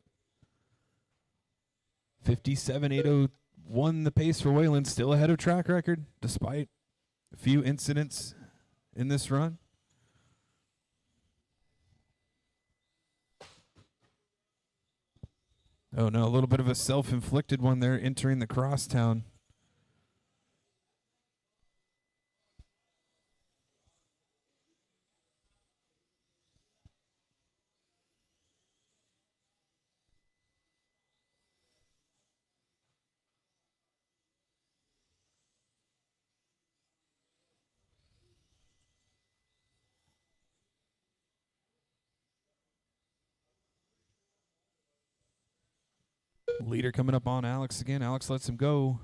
57.801 the pace for Whelen, still ahead of track record despite a few incidents in this run. Oh no, a little bit of a self-inflicted one there entering the crosstown. Leader coming up on Alex again. Alex lets him go.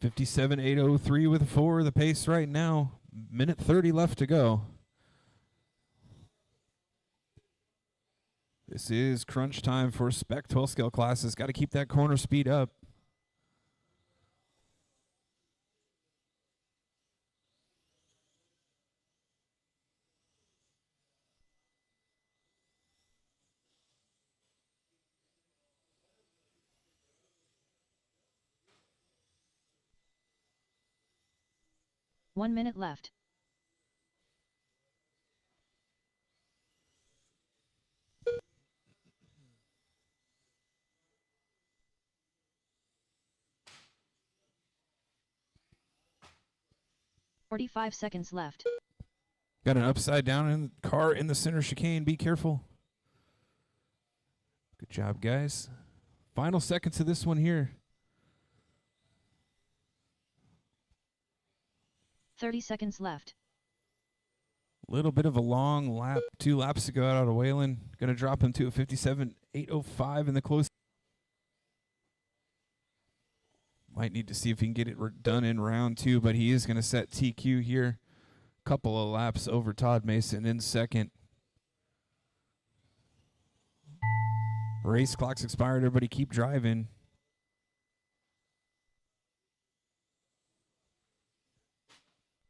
57.803 with a 4, the pace right now. Minute 30 left to go. This is crunch time for Spec 12 scale classes. Got to keep that corner speed up. One minute left. "45 seconds left. Got an upside down in the car in the center chicane. Be careful. Good job, guys. Final seconds of this one here. 30 seconds left. Little bit of a long lap. 2 laps to go out of Whelen. Going to drop him to a 57.805 in the close. Might need to see if he can get it done in round 2, but he is going to set TQ here. Couple of laps over Todd Mason in second. Race clock's expired. Everybody keep driving.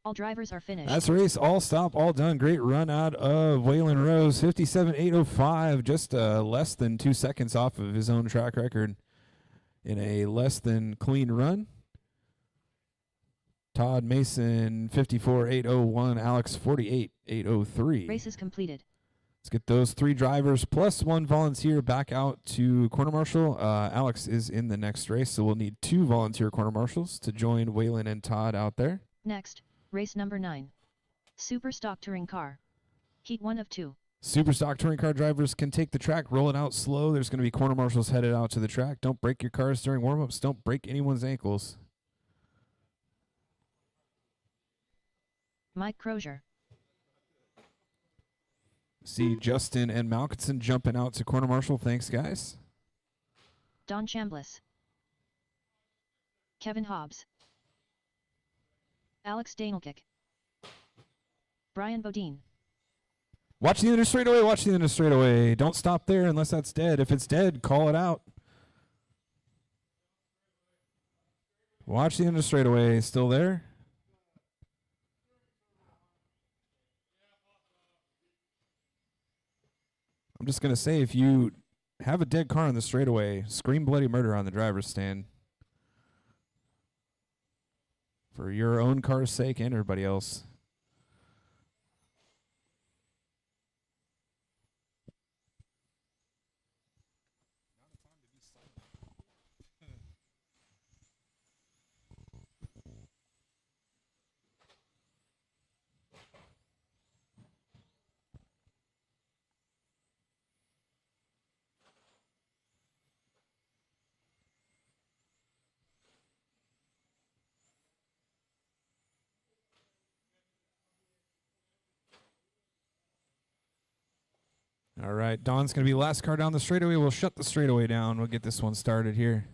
All drivers are finished. That's the race. All stop, all done. Great run out of Whelen Rose. 57.805, just less than 2 seconds off of his own track record in a less than clean run. Todd Mason, 54.801. Alex, 48.803. Race is completed. Let's get those 3 drivers plus 1 volunteer back out to Corner Marshal. Alex is in the next race, so we'll need 2 volunteer Corner Marshals to join Whelen and Todd out there. Next, race number 9. Super Stock Touring Car. Heat 1 of 2. Super Stock Touring Car drivers can take the track, roll it out slow. There's going to be Corner Marshals headed out to the track. Don't break your cars during warm-ups. Don't break anyone's ankles. Mike Crozier. See Justin and Malkinson jumping out to Corner Marshal. Thanks, guys. Don Chambliss. Kevin Hobbs. Alex Danilkic. Brian Bodine. Watch the end of straightaway. Watch the end of straightaway. Don't stop there unless that's dead. If it's dead, call it out. Watch the end of straightaway. Still there? I'm just going to say, if you have a dead car on the straightaway, scream bloody murder on the driver's stand. For your own car's sake and everybody else. All right, Don's going to be last car down the straightaway. We'll shut the straightaway down. We'll get this one started here.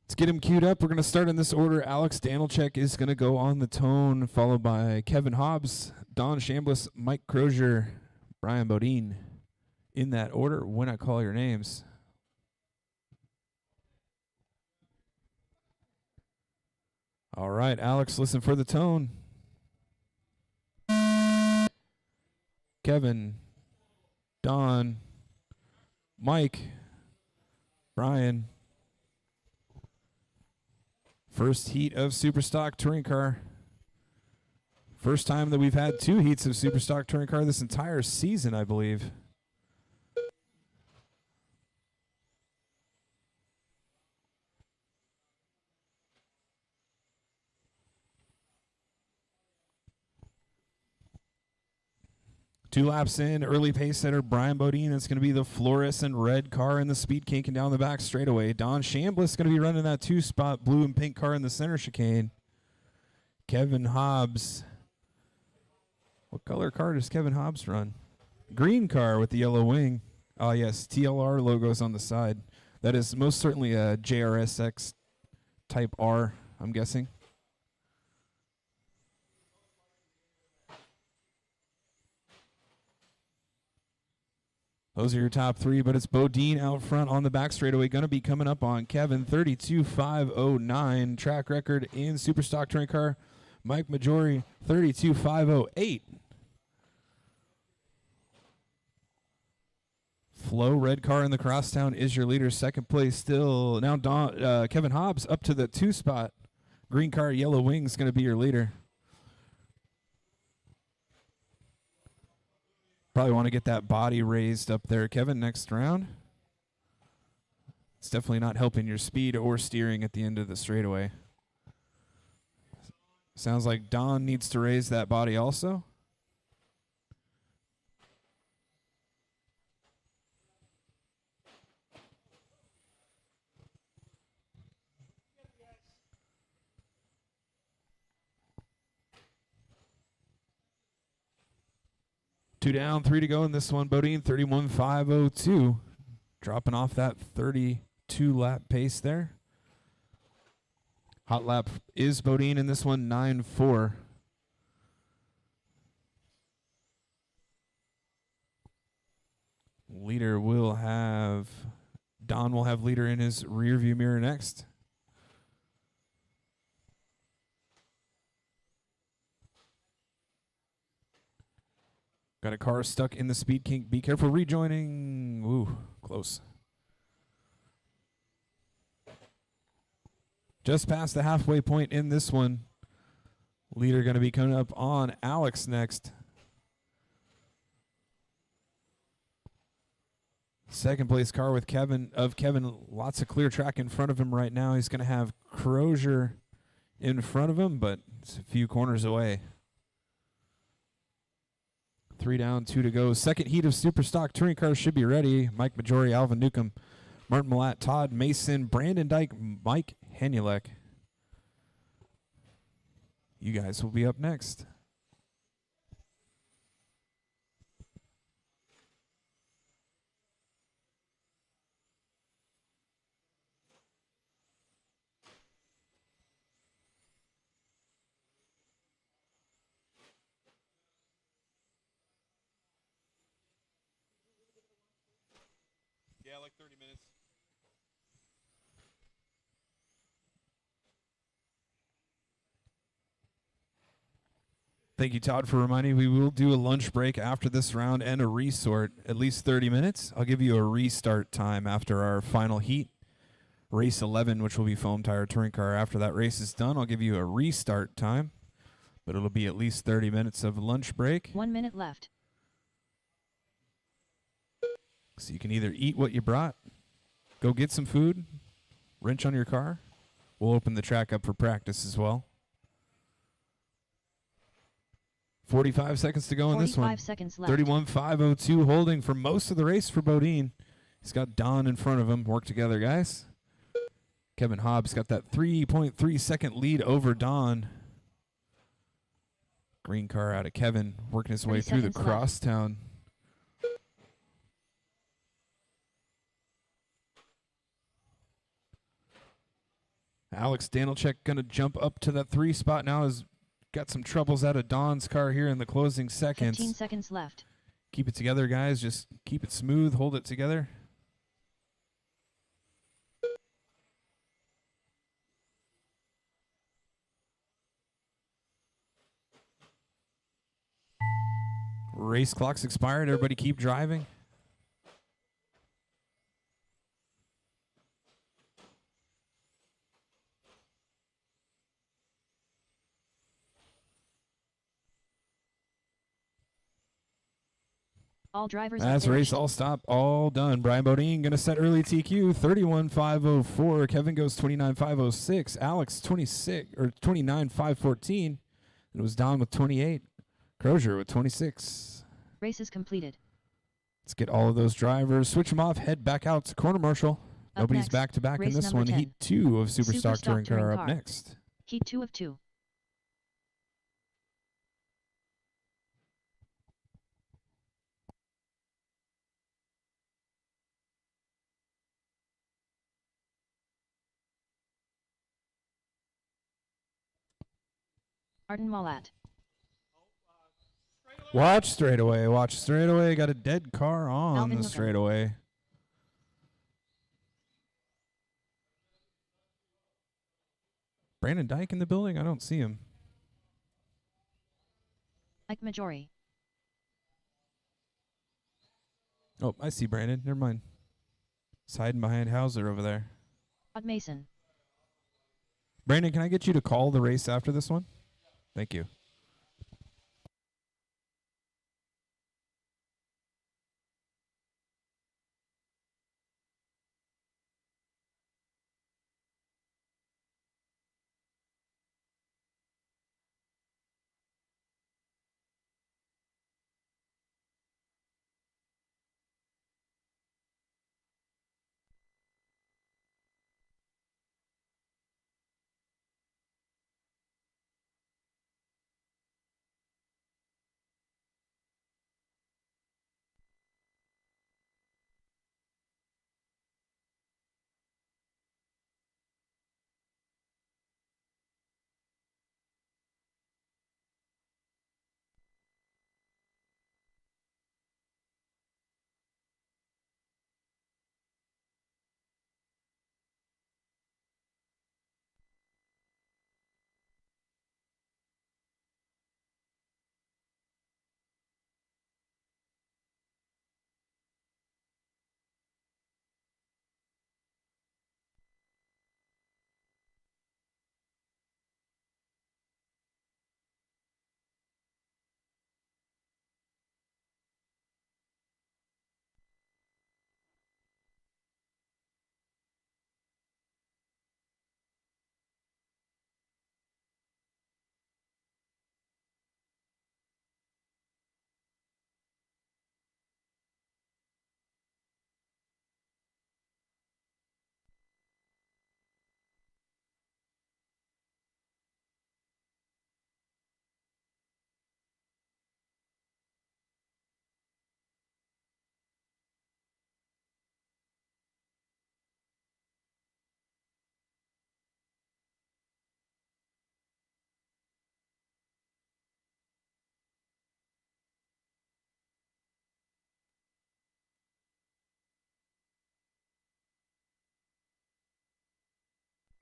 Let's get him queued up. We're going to start in this order. Alex Danilchek is going to go on the tone, followed by Kevin Hobbs, Don Chambliss, Mike Crozier, Brian Bodine. In that order, when I call your names. All right, Alex, listen for the tone. Kevin, Don, Mike, Brian. First heat of Superstock Touring Car. First time that we've had 2 heats of Superstock Touring Car this entire season, I believe. Two laps in, early pace setter Brian Bodine. That's going to be the fluorescent red car in the Speed King and down the back straightaway. Don Chambliss is going to be running that 2-spot blue and pink car in the center chicane. Kevin Hobbs. What color car does Kevin Hobbs run? Green car with the yellow wing. Oh, yes, TLR logos on the side. That is most certainly a JRSX Type R, I'm guessing. Those are your top 3, but it's Bodine out front on the back straightaway. Going to be coming up on Kevin, 32.509. Track record in Superstock Touring Car. Mike Maggiore, 32.508. Flo, red car in the Crosstown, is your leader. Second place still. Now Kevin Hobbs up to the 2 spot. Green car, yellow wings, going to be your leader. Probably want to get that body raised up there, Kevin, next round. It's definitely not helping your speed or steering at the end of the straightaway. Sounds like Don needs to raise that body also. Two down, 3 to go in this one. Bodine, 31.502. Dropping off that 32-lap pace there. Hot lap is Bodine in this one, 9.4. Leader will have, Don will have leader in his rear view mirror next. Got a car stuck in the Speed King. Be careful rejoining. Ooh, close. Just past the halfway point in this one. Leader going to be coming up on Alex next. Second place car with Kevin. Lots of clear track in front of him right now. He's going to have Crozier in front of him, but it's a few corners away. 3 down, 2 to go. Second heat of Superstock Touring Cars should be ready. Mike Maggiore, Alvin Newcomb, Martin Malat, Todd Mason, Brandon Dyke, Mike Hanulek. You guys will be up next. Yeah, like 30 minutes. Thank you, Todd, for reminding me. We will do a lunch break after this round and a resort, at least 30 minutes. I'll give you a restart time after our final heat. Race 11, which will be Foam Tire Touring Car. After that race is done, I'll give you a restart time, but it'll be at least 30 minutes of lunch break. 1 minute left. So you can either eat what you brought, go get some food, wrench on your car. We'll open the track up for practice as well. 45 seconds to go in this one. 45 seconds left. 31.502 holding for most of the race for Bodine. He's got Don in front of him. Work together, guys. Kevin Hobbs got that 3.3 second lead over Don. Green car out of Kevin, working his way through the crosstown. Alex Danilchek going to jump up to that 3 spot now. Has got some troubles out of Don's car here in the closing seconds. 15 seconds left. Keep it together, guys. Just keep it smooth. Hold it together. Race clock's expired. Everybody keep driving. All drivers That's race all stop, all done. Brian Bodine going to set early TQ, 31.504. Kevin goes 29.506. Alex 29.514. It was Don with 28. Crozier with 26. Race is completed. Let's get all of those drivers. Switch them off. Head back out to corner marshal. Up Nobody's next, back to back in race this number one. 10. Heat 2 of Superstock Superstock Touring Touring Car up Car. next. Heat 2 of 2. Arden Mallat. Watch straightaway. Watch straightaway. Got a dead car on Alvin the Hooker. straightaway. Brandon Dyke in the building? I don't see him. Ike Majori. Oh, I see Brandon. Never mind. He's hiding behind Hauser over there. Rod Mason. Brandon, can I get you to call the race after this one? Thank you.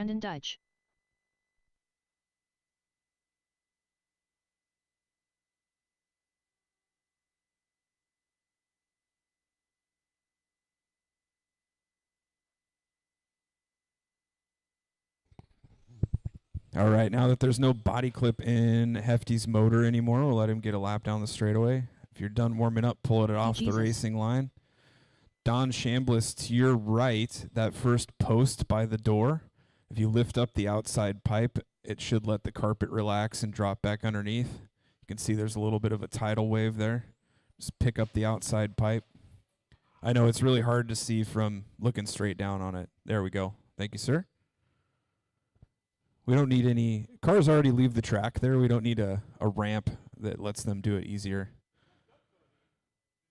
Brandon Deitch. All right, now that there's no body clip in Hefty's motor anymore, we'll let him get a lap down the straightaway. If you're done warming up, pull it off the Jesus. racing line. Don Chambliss, to your right, that first post by the door, if you lift up the outside pipe, it should let the carpet relax and drop back underneath. You can see there's a little bit of a tidal wave there. Just pick up the outside pipe. I know it's really hard to see from looking straight down on it. There we go. Thank you, sir. We don't need any cars already leave the track there. We don't need a ramp that lets them do it easier.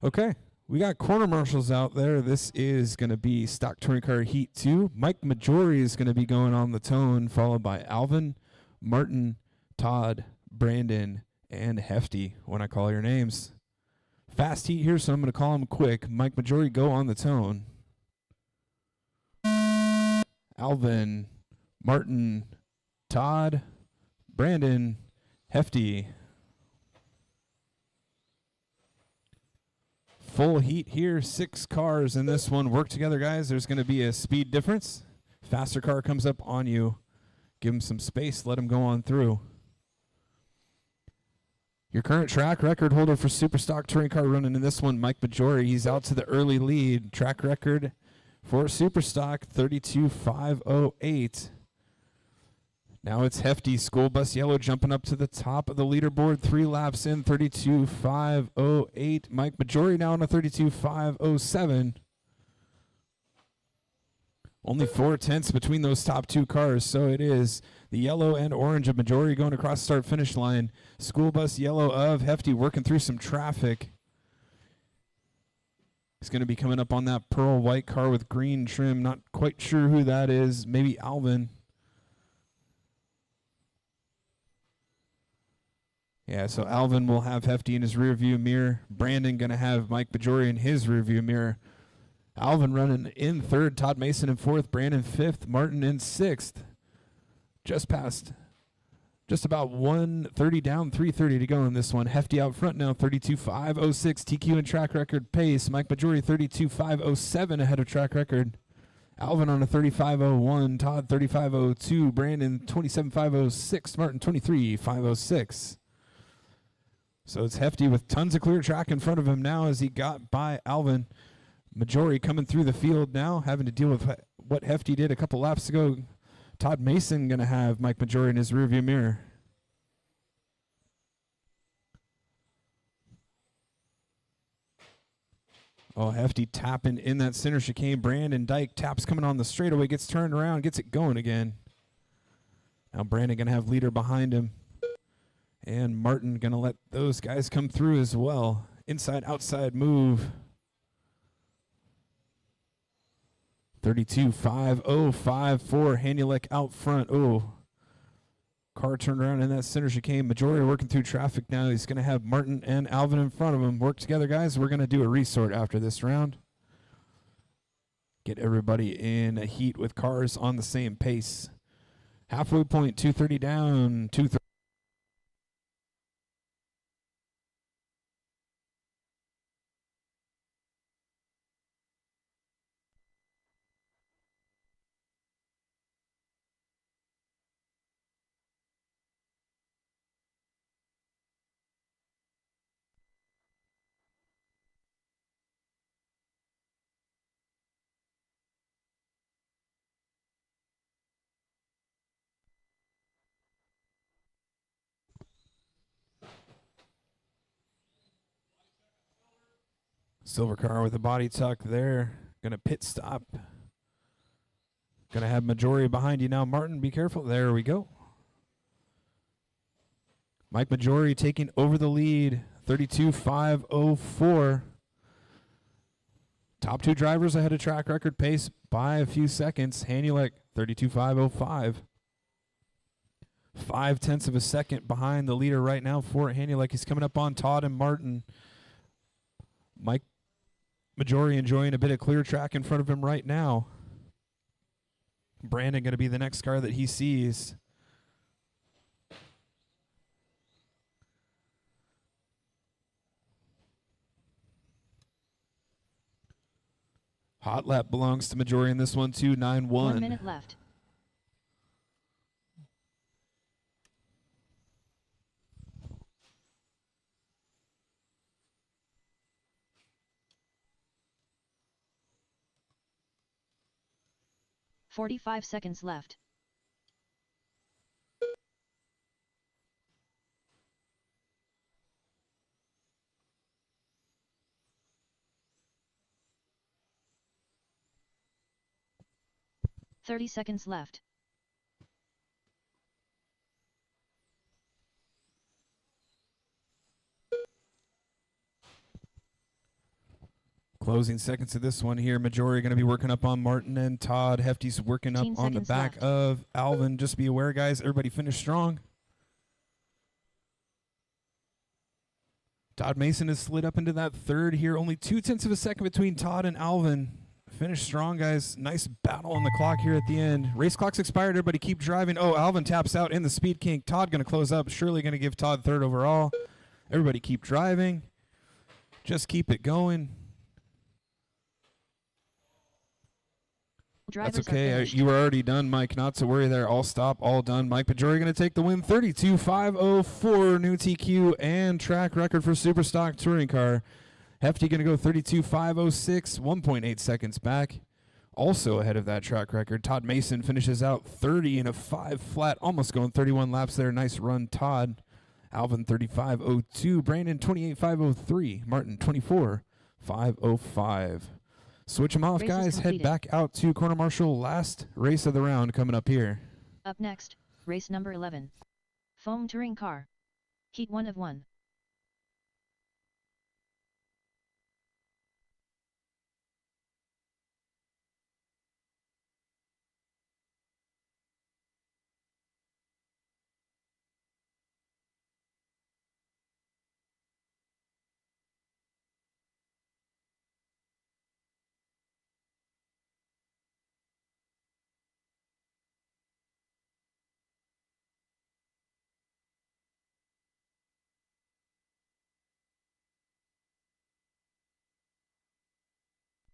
Okay, we got corner marshals out there. This is going to be Stock Touring Car Heat 2. Mike Majori is going to be going on the tone, followed by Alvin, Martin, Todd, Brandon, and Hefty when I call your names. Fast heat here, so I'm going to call him quick. Mike Majori, go on the tone. Alvin, Martin, Todd, Brandon, Hefty. Full heat here. 6 cars in this one. Work together, guys. There's going to be a speed difference. Faster car comes up on you. Give him some space. Let him go on through. Your current track record holder for Superstock Touring Car running in this one, Mike Majori. He's out to the early lead. Track record for Superstock, 32.508. Now it's Hefty School Bus Yellow jumping up to the top of the leaderboard. 3 laps in, 32.508. Mike Majori now on a 32.507. Only 4 tenths between those top 2 cars, so it is the yellow and orange of Majori going across start-finish line. School Bus Yellow of Hefty working through some traffic. He's going to be coming up on that pearl white car with green trim. Not quite sure who that is. Maybe Alvin. Yeah, so Alvin will have Hefty in his rearview mirror. Brandon going to have Mike Majori in his rearview mirror. Alvin running in 3rd, Todd Mason in 4th, Brandon 5th, Martin in 6th. Just about 130 down, 330 to go in this one. Hefty out front now, 32.506. TQ and track record pace. Mike Majori 32.507 ahead of track record. Alvin on a 35.01, Todd 35.02, Brandon 27.506, Martin 23.506. So it's Hefty with tons of clear track in front of him now as he got by Alvin. Majori coming through the field now, having to deal with what Hefty did a couple laps ago. Todd Mason going to have Mike Majori in his rearview mirror. Oh, Hefty tapping in that center chicane. Brandon Dyke taps coming on the straightaway, gets turned around, gets it going again. Now Brandon going to have leader behind him. And Martin going to let those guys come through as well. Inside, outside move. 32.505 Hanulek out front. Oh, car turned around in that center chicane. Majori working through traffic now. He's going to have Martin and Alvin in front of him. Work together, guys. We're going to do a resort after this round. Get everybody in a heat with cars on the same pace. Halfway point, 230 down, 230. Silver car with a body tuck there. Gonna pit stop. Gonna have Majori behind you now. Martin, be careful. There we go. Mike Majori taking over the lead. 32.504. Top 2 drivers ahead of track record pace by a few seconds. Hanulek, 32.505. 5 tenths of a second behind the leader right now for Hanulek. He's coming up on Todd and Martin. Mike Majori enjoying a bit of clear track in front of him right now. Brandon going to be the next car that he sees. Hot lap belongs to Majori in this one, 2.91. 1 minute left. "45 seconds left. "30 seconds left. Closing seconds of this one here. Majori going to be working up on Martin and Todd. Hefty's working up on the back of Alvin. Just be aware, guys. Everybody finish strong. Todd Mason has slid up into that third here. Only 2 tenths of a second between Todd and Alvin. Finish strong, guys. Nice battle on the clock here at the end. Race clock's expired. Everybody keep driving. Oh, Alvin taps out in the speed kink. Todd going to close up. Surely going to give Todd third overall. Everybody keep driving. Just keep it going. Drivers That's are okay. finished. You were already done, Mike. Not to worry there. All stop, all done. Mike Majori going to take the win. 32.504 new TQ and track record for Superstock Touring Car. Hefty going to go 32.506, 1.8 seconds back. Also ahead of that track record, Todd Mason finishes out 30 in a 5 flat, almost going 31 laps there. Nice run, Todd. Alvin 35.02, Brandon 28.503, Martin 24.505. Switch them off, Race is guys. Head completed. back out to Corner Marshall. Last race of the round coming up here. Up next, race number 11. Foam Touring Car. Heat 1 of 1.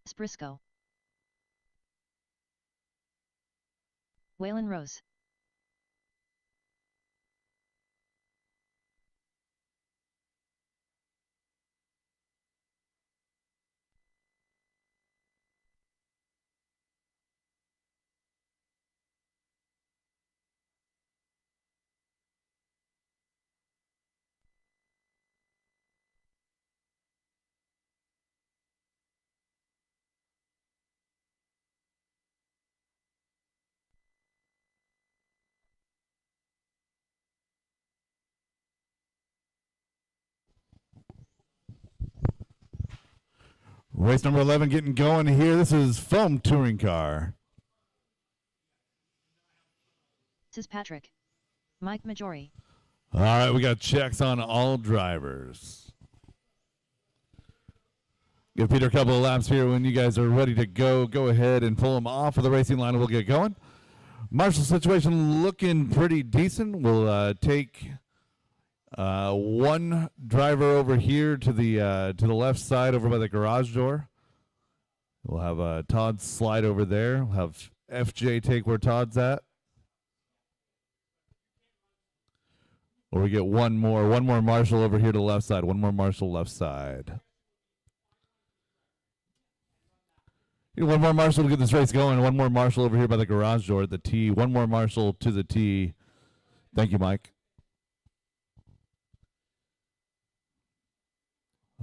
Sprisco. Waylon Rose. Race number 11 getting going here. This is Foam Touring Car. This is Patrick. Mike Majori. All right, we got checks on all drivers. Give Peter a couple of laps here. When you guys are ready to go, go ahead and pull them off of the racing line and we'll get going. Marshall situation looking pretty decent. We'll take one driver over here to the left side over by the garage door. We'll have Todd slide over there. We'll have FJ take where Todd's at. Or we get one more Marshall over here to the left side. One more Marshall left side. One more Marshall to get this race going. One more Marshall over here by the garage door at the T. One more Marshall to the T. Thank you, Mike.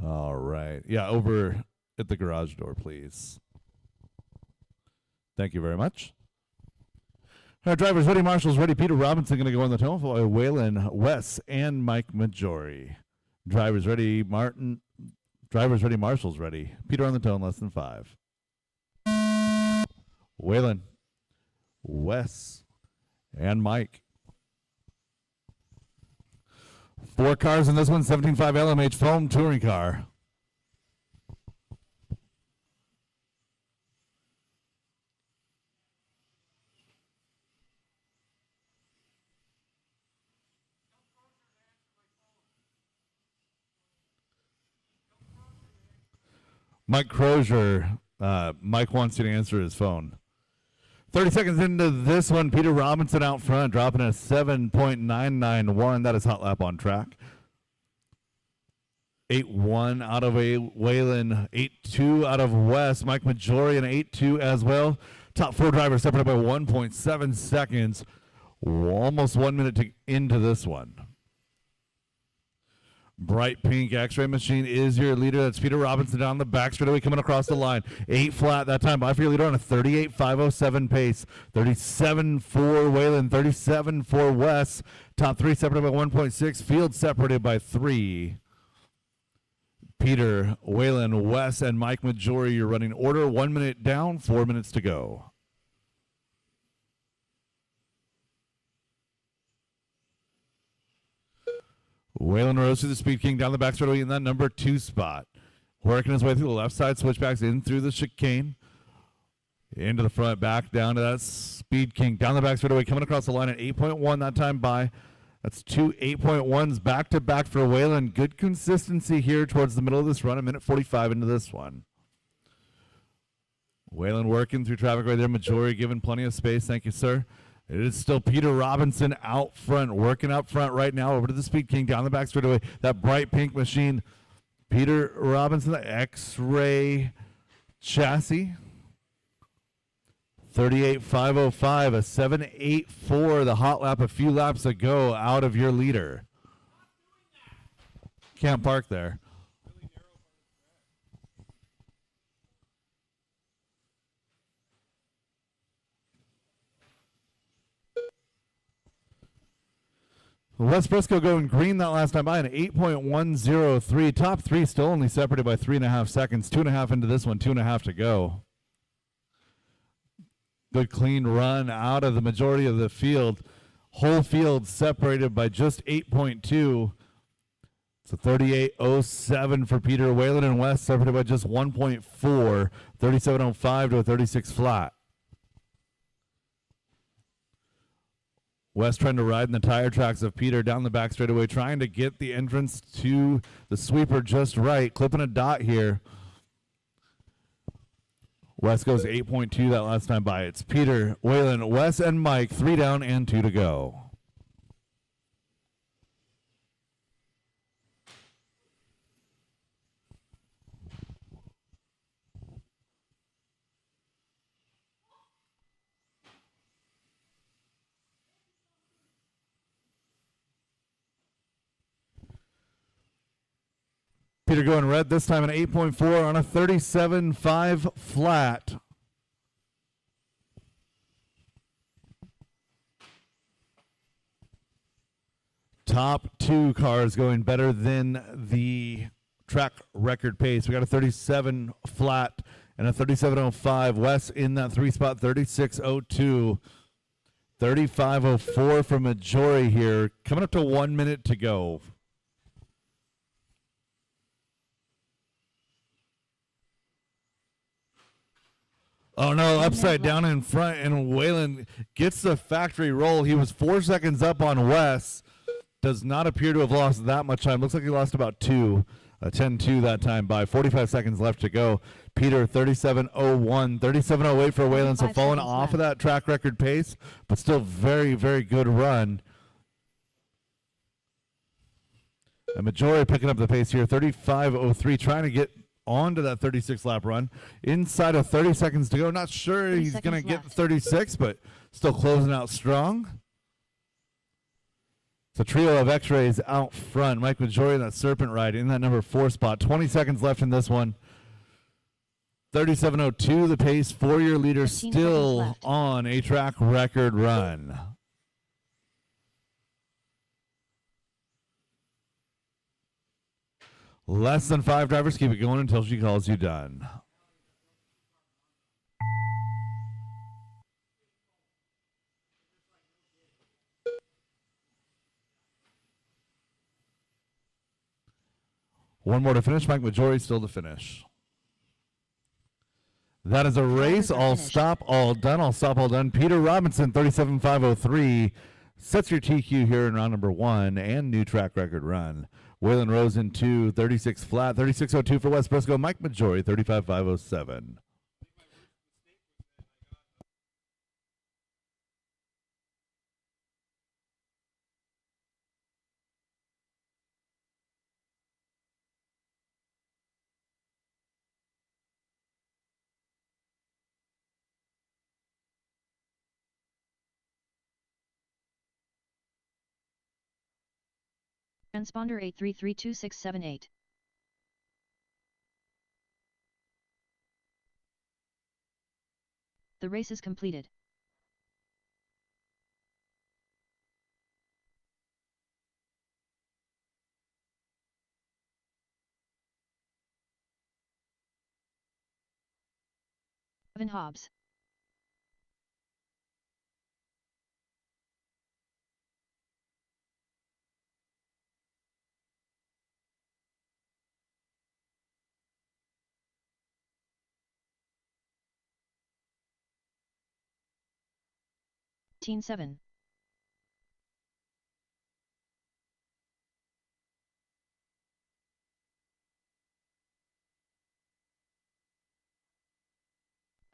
All right. Yeah, over at the garage door, please. Thank you very much. All right, drivers ready, marshals ready. Peter Robinson going to go on the tone for Waylon, Wes, and Mike Majori. Drivers ready, Martin. Drivers ready, marshals ready. Peter on the tone, less than 5. Waylon, Wes, and Mike. 4 cars in this one, 17.5 LMH Foam Touring Car. Mike Crozier, Mike wants you to answer his phone. 30 seconds into this one, Peter Robinson out front, dropping a 7.991. That is hot lap on track. 8-1 out of Waylon, 8-2 out of Wes. Mike Majori, an 8-2 as well. Top 4 drivers separated by 1.7 seconds. Almost 1 minute into this one. Bright pink X-ray machine is your leader. That's Peter Robinson down the back straightaway coming across the line. 8 flat that time by for your leader on a 38.507 pace. 37 for Waylon, 37 for Wes. Top 3 separated by 1.6. Field separated by 3. Peter, Waylon, Wes, and Mike Majori, you're running order. 1 minute down, 4 minutes to go. Waylon Rose to the Speed King down the back straightaway in that number 2 spot. Working his way through the left side, switchbacks in through the chicane. Into the front, back down to that Speed King. Down the back straightaway, coming across the line at 8.1 that time by. That's 2 8.1s back to back for Waylon. Good consistency here towards the middle of this run, a minute 45 into this one. Whalen working through traffic right there. Majori giving plenty of space. Thank you, sir. It is still Peter Robinson out front, working up front right now over to the Speed King down the back straightaway. That bright pink machine. Peter Robinson, the X-Ray chassis. 38.505, a 7.84, the hot lap a few laps ago out of your leader. Can't park there. West Briscoe going green that last time by an 8.103. Top three still only separated by 3.5 seconds. 2.5 into this one, 2.5 to go. Good clean run out of the majority of the field. Whole field separated by just 8.2. It's a 38.07 for Peter. Whalen and West separated by just 1.4. 37.05 to a 36 flat. West trying to ride in the tire tracks of Peter down the back straightaway, trying to get the entrance to the sweeper just right. Clipping a dot here. West goes 8.2 that last time by. It's Peter, Whalen, Wes, and Mike. 3 down and 2 to go. Peter going red this time, an 8.4 on a 37.5 flat. Top two cars going better than the track record pace. We got a 37 flat and a 37.05. Wes in that 3 spot, 36.02. 35.04 for Majori here. Coming up to 1 minute to go. Oh no, upside down in front, and Whalen gets the factory roll. He was 4 seconds up on Wes. Does not appear to have lost that much time. Looks like he lost about 2. 10-2 that time by 45 seconds left to go. Peter 37.01, 37.08 for Whalen, so falling off of that track record pace, but still very, very good run. And Majori picking up the pace here, 35.03, trying to get onto that 36 lap run. Inside of 30 seconds to go. Not sure he's going to get the 36, but still closing out strong. It's a trio of X-rays out front. Mike Majori in that Serpent ride in that number 4 spot. 20 seconds left in this one. 37.02 the pace. 4-year leader still on a track record run. Less than 5 drivers. Keep it going until she calls you done. One more to finish. Mike Majori still to finish. That is a race. All stop, all done. All stop, all done. Peter Robinson, 37.503. Sets your TQ here in round number 1 and new track record run. Waylon Rose in 2, 36 flat, 36.02 for West Briscoe. Mike Majori, 35.507. Transponder 8332678. The race is completed. Evan Hobbs. Team 7.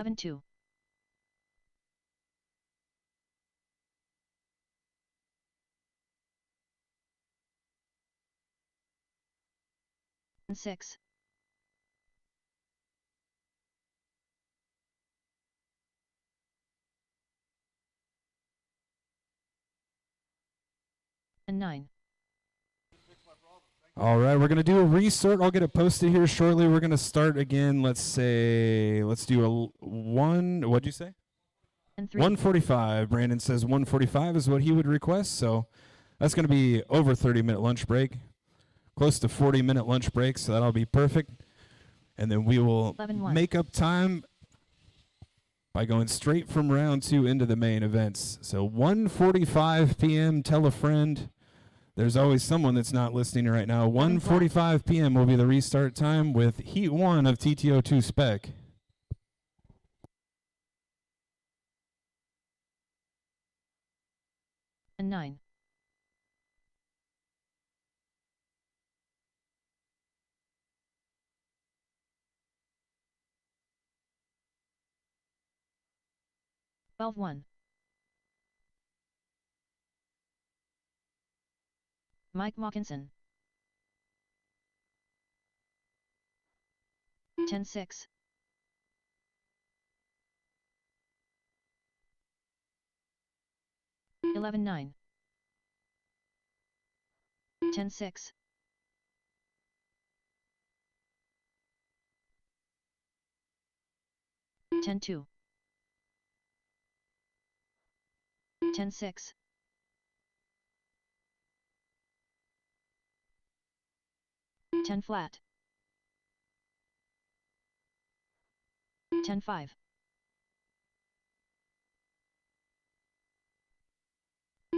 11-2. And 6. And 9. All right, we're going to do a resort. I'll get it posted here shortly. We're going to start again. Let's do what'd you say? And 3. 145. Brandon says 145 is what he would request. So that's going to be over 30-minute lunch break, close to 40-minute lunch break. So that'll be perfect. And then we will 11-1. make up time by going straight from round 2 into the main events. So 1:45 p.m. Tell a friend. There's always someone that's not listening right now. 1:45 p.m. will be the restart time with Heat 1 of TTO2 Spec. And 9. Valve 1. Mike Mockinson. 10-6. 11-9. 10-6. 10-2. 10-6. 10 flat. 10-5.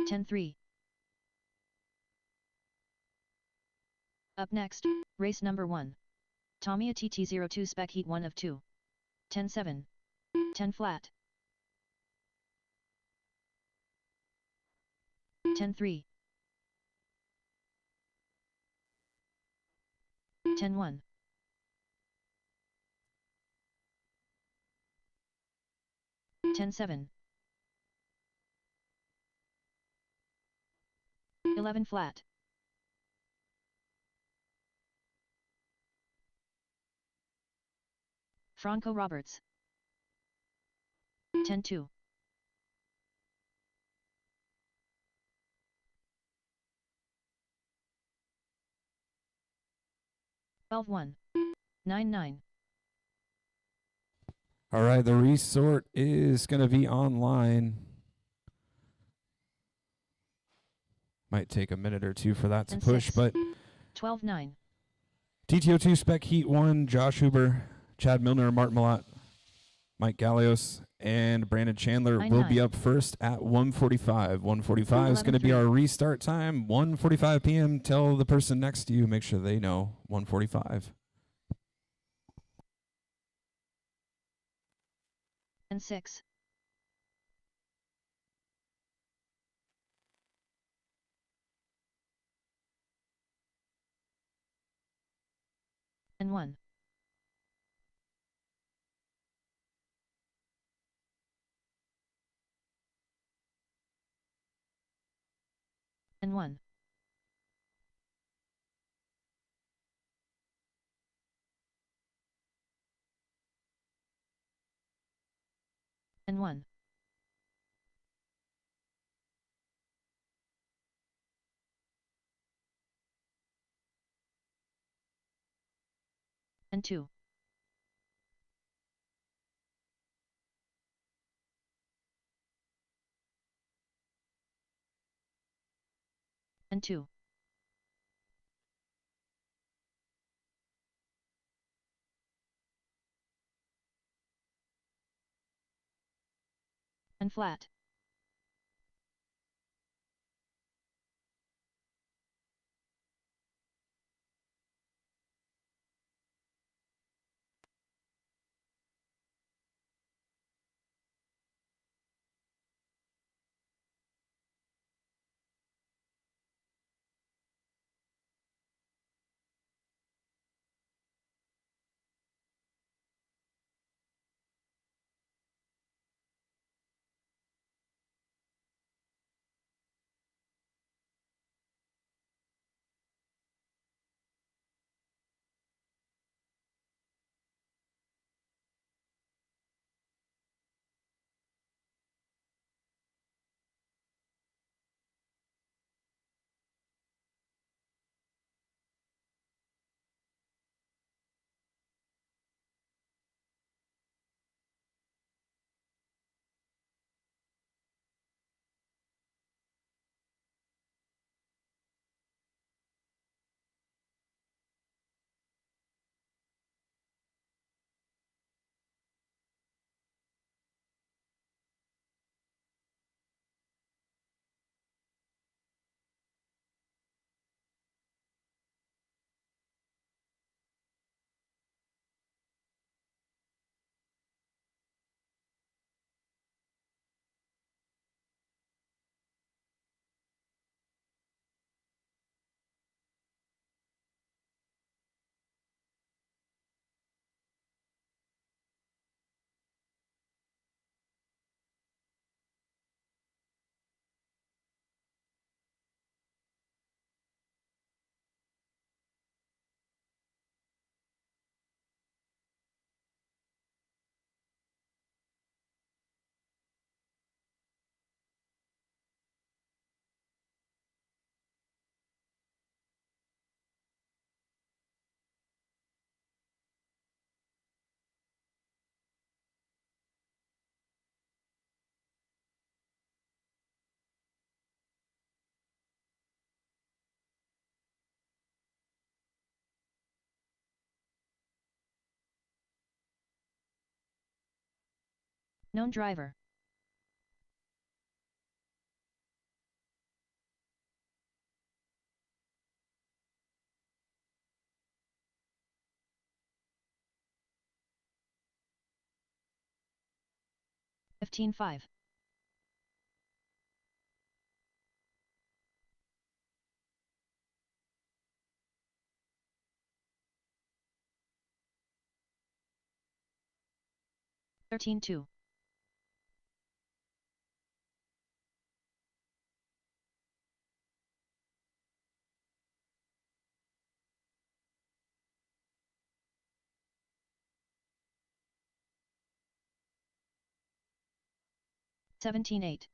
10-3. Up next, race number 1. Tamiya TT02 Spec Heat 1 of 2. 10-7. 10 flat. 10-3. 10-1. 10-7. 11 flat. 'Franco Roberts. 10-2. 12-1. 9-9. All right, the resort is going to be online. Might take a minute or two for that to And push, 6. but 12-9. TTO2 Spec Heat 1, Josh Huber, Chad Milner, Martin Malott, Mike Gallios, and Brandon Chandler will be 9-9. up first at 1:45. 1:45 is going to be 11-3. our restart time. 1:45 p.m. Tell the person next to you, make sure they know 1:45. And 6. And 1. And 1. And 1. And 2. And 2. And flat. Known driver. $15.5. $13.2. $17.8.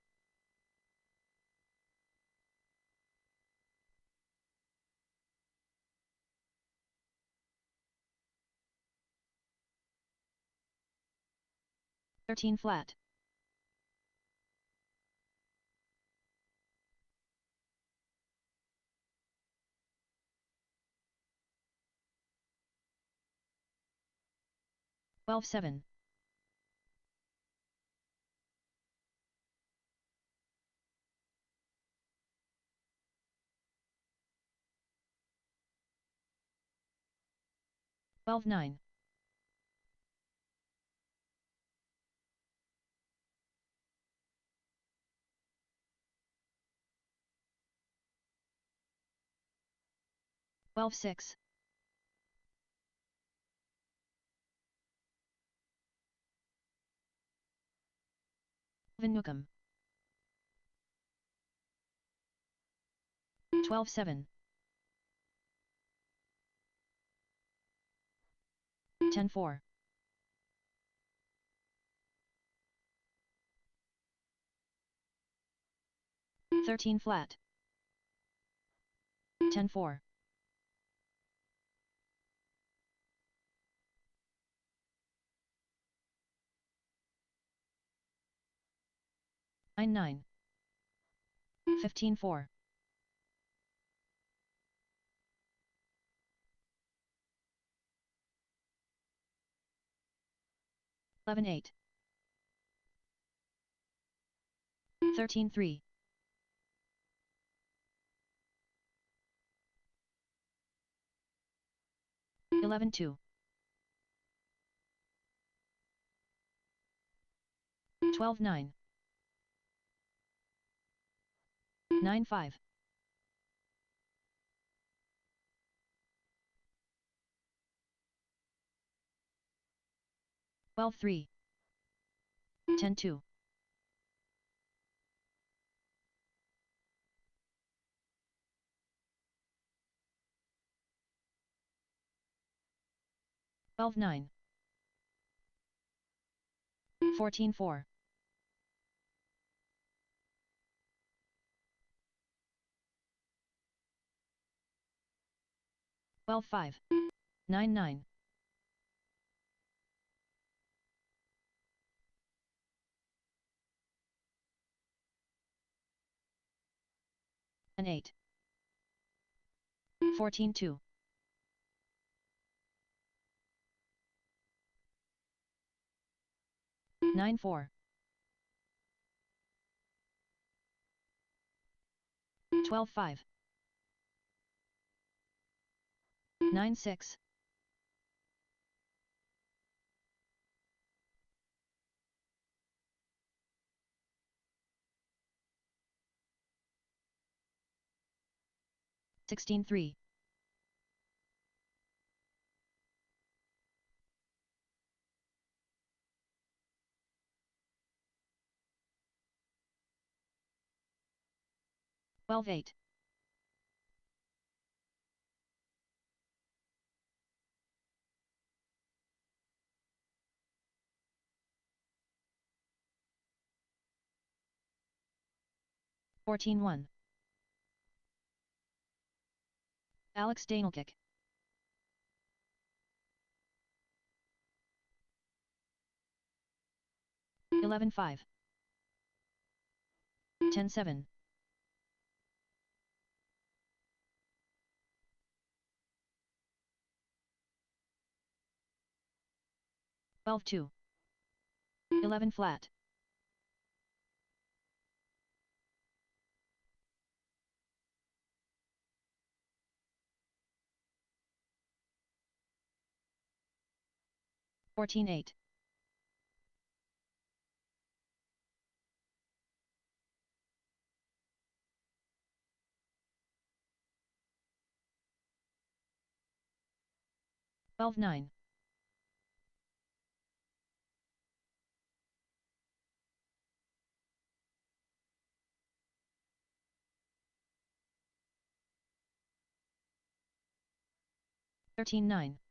$13 flat. $12.7. $12.9. $12.6. Van Newcomb. $12.7. 10.4. $13 flat. 10.4. $9.9. 15.4. $11.8. 13.3. 11.2. 12.9. 9.5. 12.3. 10.2. 12.9. 14.4. 12.5. 9.9. 8. 14.2. 9.4. 12.5. 9.6. 16.3. 12.8. 14.1. Alex Danilkic. 11.5. 10.7. 12.2. 11 flat. 14-8. 12-9. 13-9.